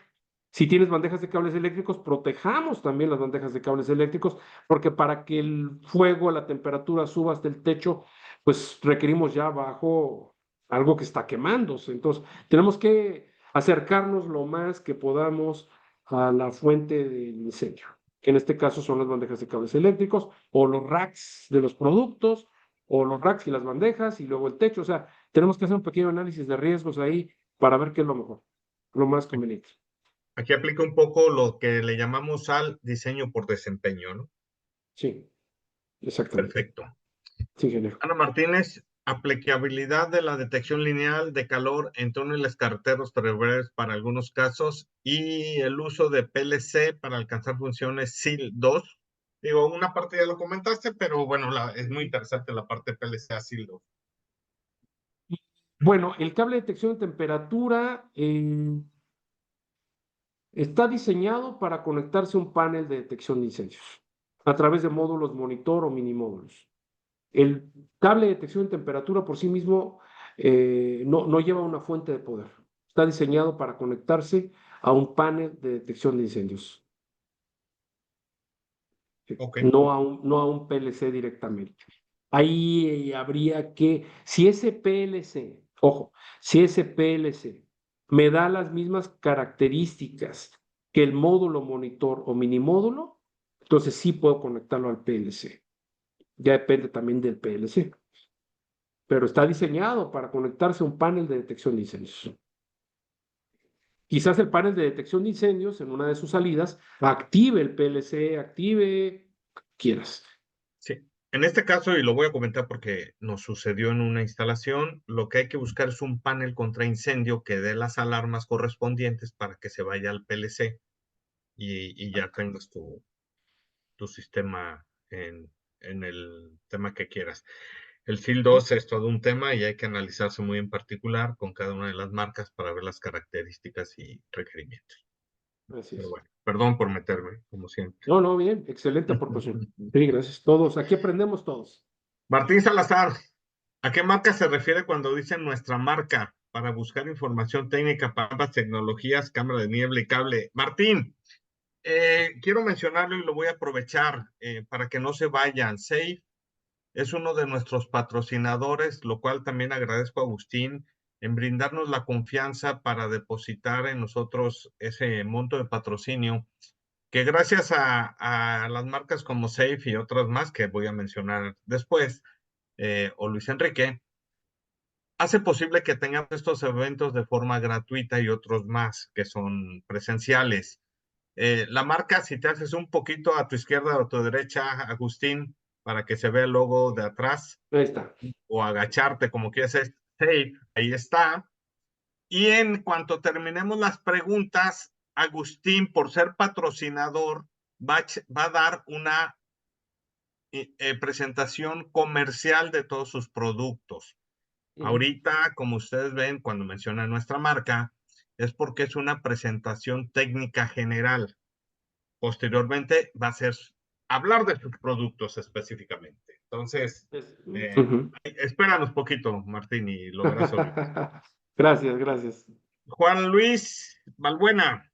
Si tienes bandejas de cables eléctricos, protejamos también las bandejas de cables eléctricos, porque para que el fuego, la temperatura suba hasta el techo, pues requerimos ya bajo algo que está quemándose. Entonces, tenemos que acercarnos lo más que podamos a la fuente del incendio, que en este caso son las bandejas de cables eléctricos o los racks de los productos o los racks y las bandejas y luego el techo. O sea, tenemos que hacer un pequeño análisis de riesgos ahí para ver qué es lo mejor, lo más conveniente. Aquí aplica un poco lo que le llamamos al diseño por desempeño, ¿no? Sí, exactamente. Perfecto. Sí, ingeniero. Ana Martínez, aplicabilidad de la detección lineal de calor en túneles carreteros ferroviarios para algunos casos y el uso de PLC para alcanzar funciones SIL 2. Digo, una parte ya lo comentaste, pero bueno, es muy interesante la parte PLC a SIL 2. Bueno, el cable de detección de temperatura está diseñado para conectarse a un panel de detección de incendios a través de módulos monitor o minimódulos. El cable de detección de temperatura por sí mismo no lleva una fuente de poder. Está diseñado para conectarse a un panel de detección de incendios, Ok, no a un PLC directamente. Ahí habría que, si ese PLC, ojo, si ese PLC me da las mismas características que el módulo monitor o minimódulo, entonces sí puedo conectarlo al PLC. Ya depende también del PLC, pero está diseñado para conectarse a un panel de detección de incendios. Quizás el panel de detección de incendios en una de sus salidas active el PLC, active, quieras. sí. En este caso, y lo voy a comentar porque nos sucedió en una instalación, lo que hay que buscar es un panel contra incendio que dé las alarmas correspondientes para que se vaya al PLC y ya tengas tu sistema en el tema que quieras. El SIL 2 es todo un tema y hay que analizarse muy en particular con cada una de las marcas para ver las características y requerimientos. Así Pero es. bueno, perdón por meterme, como siempre. No, no, bien, excelente aportación. Sí, gracias. Todos, aquí aprendemos todos. Martín Salazar, ¿a qué marca se refiere cuando dicen nuestra marca para buscar información técnica para ambas tecnologías, cámara de niebla y cable? Martín, quiero mencionarlo y lo voy a aprovechar para que no se vayan. Safe es uno de nuestros patrocinadores, lo cual también agradezco a Agustín en brindarnos la confianza para depositar en nosotros ese monto de patrocinio, que gracias a las marcas como Safe y otras más que voy a mencionar después, o Luis Enrique, hace posible que tengamos estos eventos de forma gratuita y otros más que son presenciales. La marca, si te haces un poquito a tu izquierda o a tu derecha, Agustín, para que se vea el logo de atrás, Ahí está. o agacharte como quieras, es Safe, ahí está. Y en cuanto terminemos las preguntas, Agustín, por ser patrocinador, va a dar una presentación comercial de todos sus productos. Ahorita, como ustedes ven, cuando mencionan nuestra marca, es porque es una presentación técnica general. Posteriormente va a ser hablar de sus productos específicamente. Entonces, espéranos poquito, Martín, y lo verás ahorita. Gracias, gracias. Juan Luis Balbuena,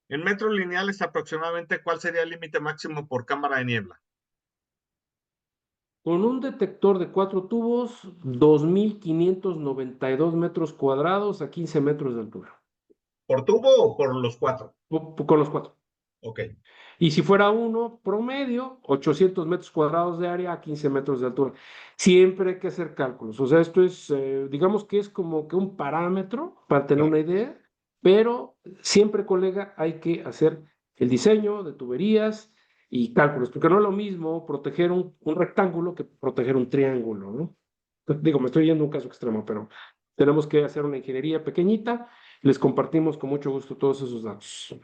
en metros lineales aproximadamente, ¿cuál sería el límite máximo por cámara de niebla? Con un detector de 4 tubos, 2,592 metros cuadrados a 15 metros de altura. ¿Por tubo o por los cuatro? Con los 4. Ok, Y si fuera uno promedio, 800 metros cuadrados de área a 15 metros de altura. Siempre hay que hacer cálculos. O sea, esto es, digamos que es como que un parámetro para tener claro. una idea, pero siempre, colega, hay que hacer el diseño de tuberías y cálculos, porque no es lo mismo proteger un rectángulo que proteger un triángulo, ¿no? Digo, me estoy yendo a un caso extremo, pero tenemos que hacer una ingeniería pequeñita. Les compartimos con mucho gusto todos esos datos.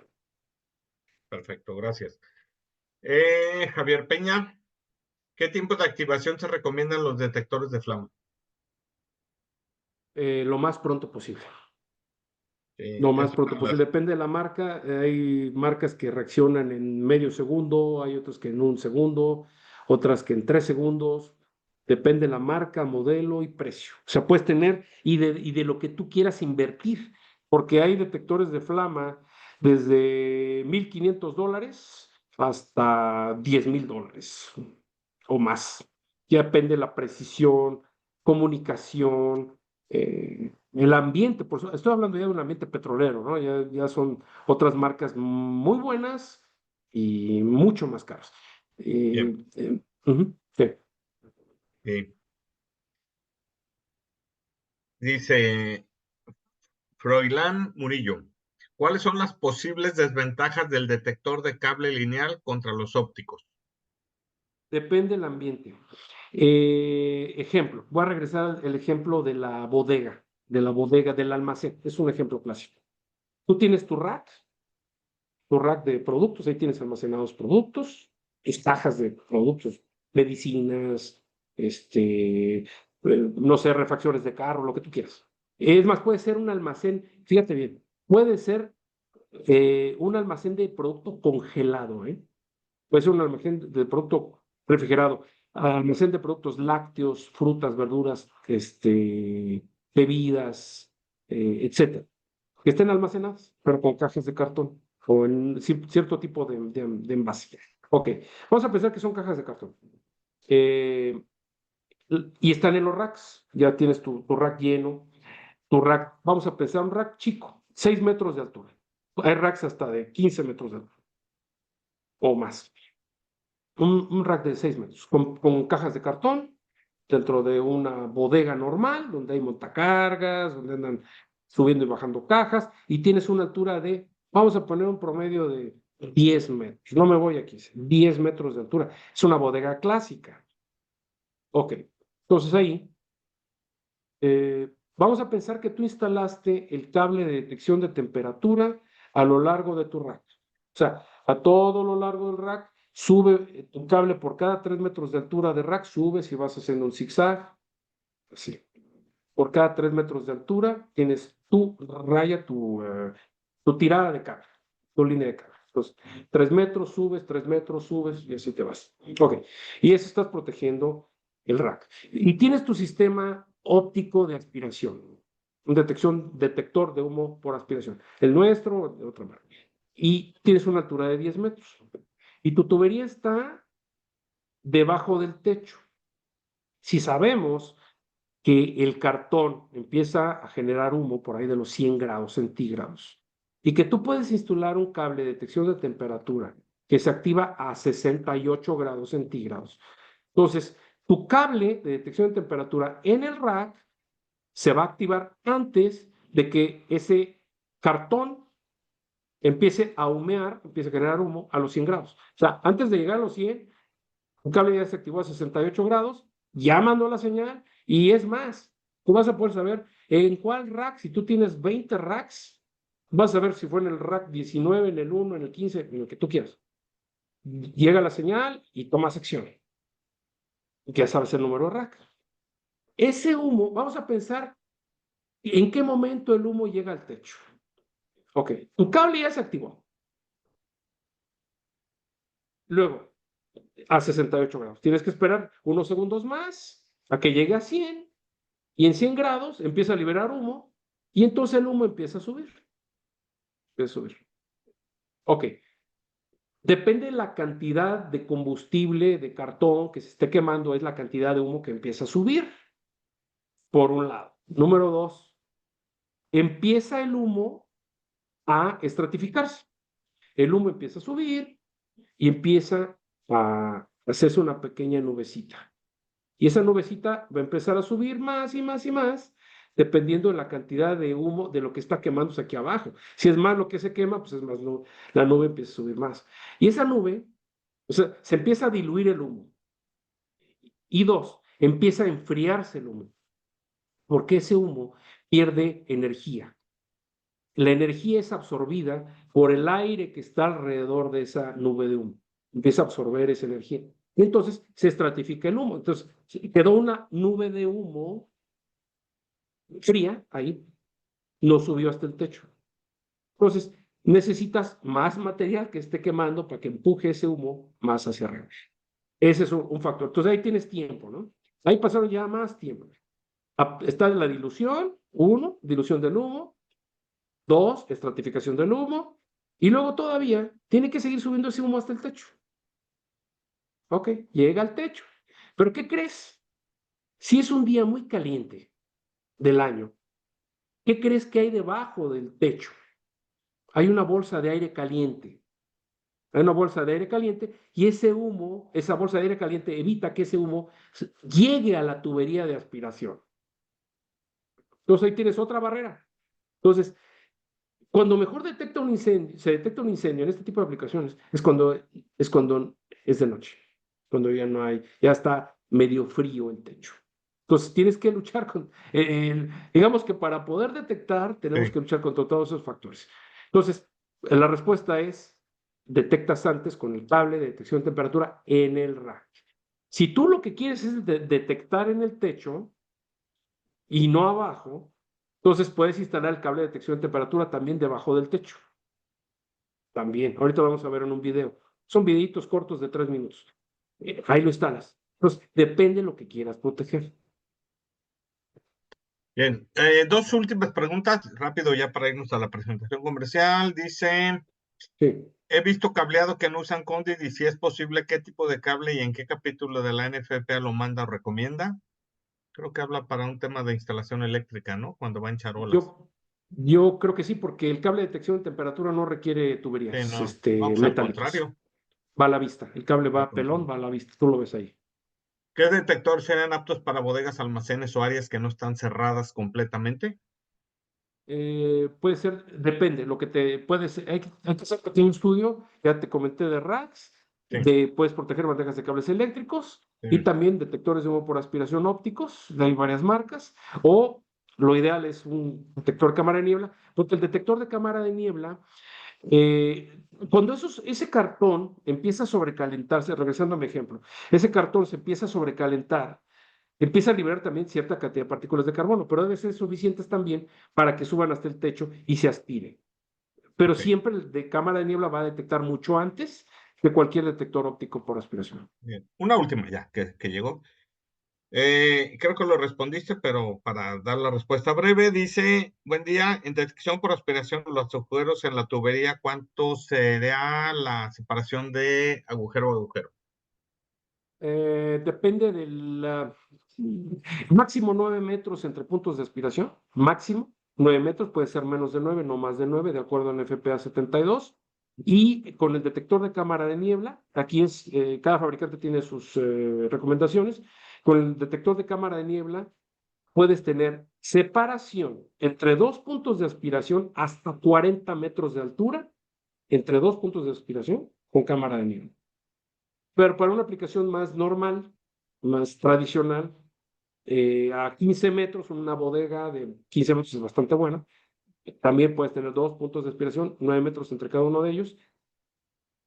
Perfecto, gracias. Javier Peña, ¿qué tiempo de activación se recomiendan los detectores de flama? Lo más pronto posible. Sí, Lo más es pronto verdad. posible. Depende de la marca. Hay marcas que reaccionan en medio segundo, hay otras que en 1 segundo, otras que en 3 segundos. Depende de la marca, modelo y precio. O sea, puedes tener y de lo que tú quieras invertir, porque hay detectores de flama desde $1,500 hasta $10,000 o más. Ya depende de la precisión, comunicación, el ambiente, estoy hablando ya de un ambiente petrolero, ¿no? Ya son otras marcas muy buenas y mucho más caras. Bien. Sí. Sí. Dice Froilán Murillo, ¿cuáles son las posibles desventajas del detector de cable lineal contra los ópticos? Depende del ambiente. Ejemplo, voy a regresar al ejemplo de la bodega, del almacén. Es un ejemplo clásico. Tú tienes tu rack de productos, ahí tienes almacenados productos, tus cajas de productos, medicinas, no sé, refacciones de carro, lo que tú quieras. Es más, puede ser un almacén, fíjate bien, puede ser un almacén de producto congelado, ¿eh? Puede ser un almacén de producto refrigerado, almacén de productos lácteos, frutas, verduras, bebidas, etcétera, que estén almacenadas, pero con cajas de cartón o en cierto tipo de envase. Ok, vamos a pensar que son cajas de cartón. Eh, y están en los racks. Ya tienes tu rack lleno. Tu rack, vamos a pensar un rack chico, 6 metros de altura. Hay racks hasta de 15 metros de altura o más. Un rack de 6 metros con cajas de cartón dentro de una bodega normal, donde hay montacargas, donde andan subiendo y bajando cajas, y tienes una altura de, vamos a poner un promedio de 10 metros, no me voy a 15, 10 metros de altura. Es una bodega clásica. Ok, entonces ahí, vamos a pensar que tú instalaste el cable de detección de temperatura a lo largo de tu rack. O sea, a todo lo largo del rack, sube tu cable por cada 3 metros de altura de rack, subes y vas haciendo un zigzag, así. Por cada 3 metros de altura tienes tu raya, tu tirada de cable, tu línea de cable. Entonces, 3 metros, subes, 3 metros, subes y así te vas. Ok, y eso estás protegiendo el rack. Y tienes tu sistema óptico de aspiración, un detector de humo por aspiración. El nuestro, de otra marca. Y tienes una altura de 10 metros. Y tu tubería está debajo del techo. Si sabemos que el cartón empieza a generar humo por ahí de los 100 grados centígrados y que tú puedes instalar un cable de detección de temperatura que se activa a 68 grados centígrados. Entonces, tu cable de detección de temperatura en el rack se va a activar antes de que ese cartón empiece a humear, empiece a generar humo a los 100 grados. O sea, antes de llegar a los 100, un cable ya se activó a 68 grados, ya mandó la señal y es más, tú vas a poder saber en cuál rack, si tú tienes 20 racks, vas a ver si fue en el rack 19, en el 1, en el 15, en el que tú quieras. Llega la señal y tomas acción. Ya sabes el número de rack. Ese humo, vamos a pensar en qué momento el humo llega al techo. Ok, tu cable ya se activó. Luego, a 68 grados. Tienes que esperar unos segundos más a que llegue a 100 y en 100 grados empieza a liberar humo y entonces el humo empieza a subir. Empieza a subir. Ok. Depende de la cantidad de combustible, de cartón que se esté quemando, es la cantidad de humo que empieza a subir, por un lado. Número dos, empieza el humo a estratificarse. El humo empieza a subir y empieza a hacerse una pequeña nubecita. Y esa nubecita va a empezar a subir más y más y más, dependiendo de la cantidad de humo de lo que está quemándose aquí abajo. Si es más lo que se quema, pues es más la nube empieza a subir más. Y esa nube, o sea, se empieza a diluir el humo. Y dos, empieza a enfriarse el humo, porque ese humo pierde energía. La energía es absorbida por el aire que está alrededor de esa nube de humo. Empieza a absorber esa energía. Y entonces se estratifica el humo. Entonces quedó una nube de humo fría ahí, no subió hasta el techo. Entonces necesitas más material que esté quemando para que empuje ese humo más hacia arriba. Ese es un factor. Entonces ahí tienes tiempo, ¿no? Ahí pasaron ya más tiempo. Está la dilución, uno, dilución del humo, dos, estratificación del humo, y luego todavía tiene que seguir subiendo ese humo hasta el techo. Ok, llega al techo. ¿Pero qué crees? Si es un día muy caliente del año, ¿qué crees que hay debajo del techo? Hay una bolsa de aire caliente. Hay una bolsa de aire caliente y ese humo, esa bolsa de aire caliente evita que ese humo llegue a la tubería de aspiración. Entonces ahí tienes otra barrera. Entonces, cuando mejor detecta un incendio, se detecta un incendio en este tipo de aplicaciones, es cuando es de noche, cuando ya no hay, ya está medio frío el techo. Entonces tienes que luchar digamos que para poder detectar, tenemos Sí. que luchar contra todos esos factores. Entonces, la respuesta es, detectas antes con el cable de detección de temperatura en el rack. Si tú lo que quieres es detectar en el techo y no abajo, entonces puedes instalar el cable de detección de temperatura también debajo del techo. También, ahorita vamos a ver en un video. Son videitos cortos de 3 minutos. Ahí lo instalas. Entonces, depende de lo que quieras proteger. Bien, dos últimas preguntas, rápido ya para irnos a la presentación comercial. Dice, Sí. he visto cableado que no usan Conduit y si es posible, ¿qué tipo de cable y en qué capítulo de la NFPA lo manda o recomienda? Creo que habla para un tema de instalación eléctrica, ¿no? Cuando va en charolas. Yo creo que sí, porque el cable de detección de temperatura no requiere Sí, tuberías no, no, pues al metálicas. contrario, Va a la vista. El cable al va pelón, contrario. va a la vista. Tú lo ves ahí. ¿Qué detectores serían aptos para bodegas, almacenes o áreas que no están cerradas completamente? Puede ser, depende, lo que te puede ser, hay que hacer un estudio, ya te comenté de racks, Sí, puedes proteger bandejas de cables eléctricos y sí, también detectores de humo por aspiración ópticos, hay varias marcas, o lo ideal es un detector de cámara de niebla, porque el detector de cámara de niebla, cuando ese cartón empieza a sobrecalentarse, regresando a mi ejemplo, ese cartón se empieza a sobrecalentar, empieza a liberar también cierta cantidad de partículas de carbono, pero deben ser suficientes también para que suban hasta el techo y se aspiren. Pero ok. siempre el de cámara de niebla va a detectar mucho antes que cualquier detector óptico por aspiración. Bien. Una última ya que llegó. Creo que lo respondiste, pero para dar la respuesta breve, dice, buen día, en detección por aspiración de los agujeros en la tubería, ¿cuánto será la separación de agujero a agujero? Depende del máximo 9 metros entre puntos de aspiración, máximo 9 metros, puede ser menos de 9, no más de 9, de acuerdo a FPA 72. Y con el detector de cámara de niebla, aquí cada fabricante tiene sus recomendaciones. Con el detector de cámara de niebla puedes tener separación entre dos puntos de aspiración hasta 40 metros de altura, entre dos puntos de aspiración con cámara de niebla. Pero para una aplicación más normal, más tradicional, a 15 metros, una bodega de 15 metros es bastante buena. También puedes tener dos puntos de aspiración, 9 metros entre cada uno de ellos.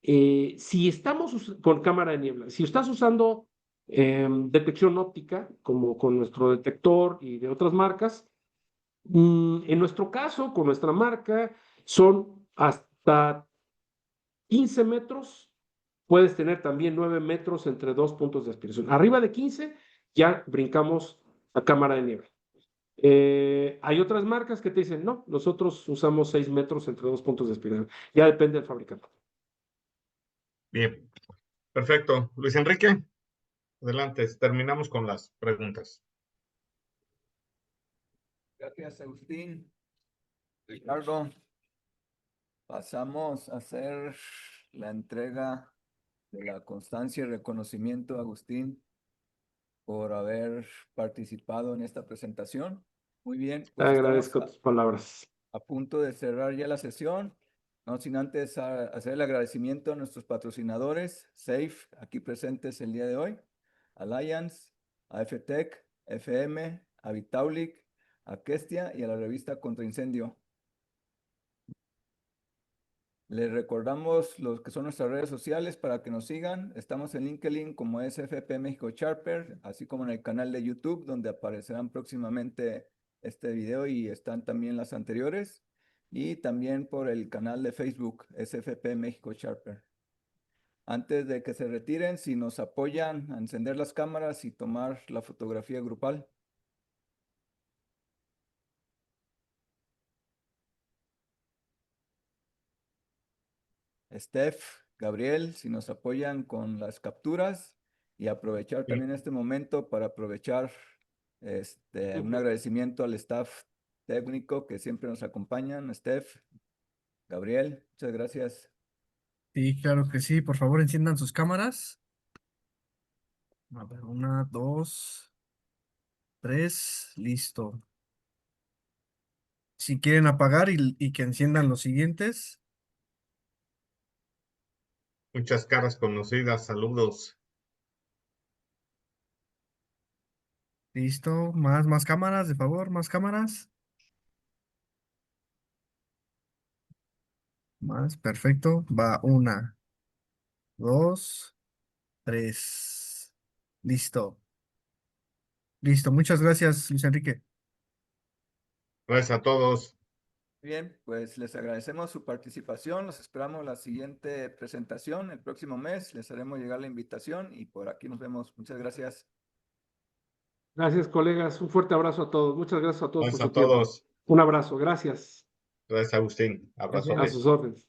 Si estamos con cámara de niebla, si estás usando detección óptica, como con nuestro detector y de otras marcas, en nuestro caso, con nuestra marca, son hasta 15 metros. Puedes tener también 9 metros entre dos puntos de aspiración. Arriba de 15 ya brincamos a cámara de niebla. Hay otras marcas que te dicen, no, nosotros usamos 6 metros entre dos puntos de aspiración. Ya depende del fabricante. Bien, perfecto. Luis Enrique, adelante, terminamos con las preguntas. Gracias, Agustín. Ricardo, pasamos a hacer la entrega de la constancia y reconocimiento, Agustín, por haber participado en esta presentación. Muy bien, pues estamos Agradezco tus palabras. a punto de cerrar ya la sesión, no sin antes hacer el agradecimiento a nuestros patrocinadores, Safe, aquí presentes el día de hoy, Alliance, AFTech, FM, Avitaulic, Aquestia y a la revista Contra Incendio. Les recordamos los que son nuestras redes sociales para que nos sigan. Estamos en LinkedIn como SFP México Sharper, así como en el canal de YouTube, donde aparecerán próximamente este video y están también las anteriores. Y también por el canal de Facebook SFP México Sharper. Antes de que se retiren, si nos apoyan a encender las cámaras y tomar la fotografía grupal. Steph, Gabriel, si nos apoyan con las capturas y aprovechar Sí. también este momento para aprovechar Un agradecimiento al staff técnico que siempre nos acompañan, Steph, Gabriel, muchas gracias. Sí, claro que sí. Por favor, enciendan sus cámaras. A ver, 1, 2, 3, listo. Si quieren apagar y que enciendan los siguientes. Muchas caras conocidas, saludos. Listo. Más cámaras, de favor, más cámaras. Más, perfecto. Va 1, 2, 3. Listo. Listo. Muchas gracias, Luis Enrique. Gracias a todos. Bien, pues les agradecemos su participación. Los esperamos la siguiente presentación el próximo mes. Les haremos llegar la invitación y por aquí nos vemos. Muchas gracias. Gracias, colegas. Un fuerte abrazo a todos. Muchas gracias a todos por Gracias su a tiempo. todos. Un abrazo. Gracias. Gracias, Agustín. A Abrazote. sus órdenes.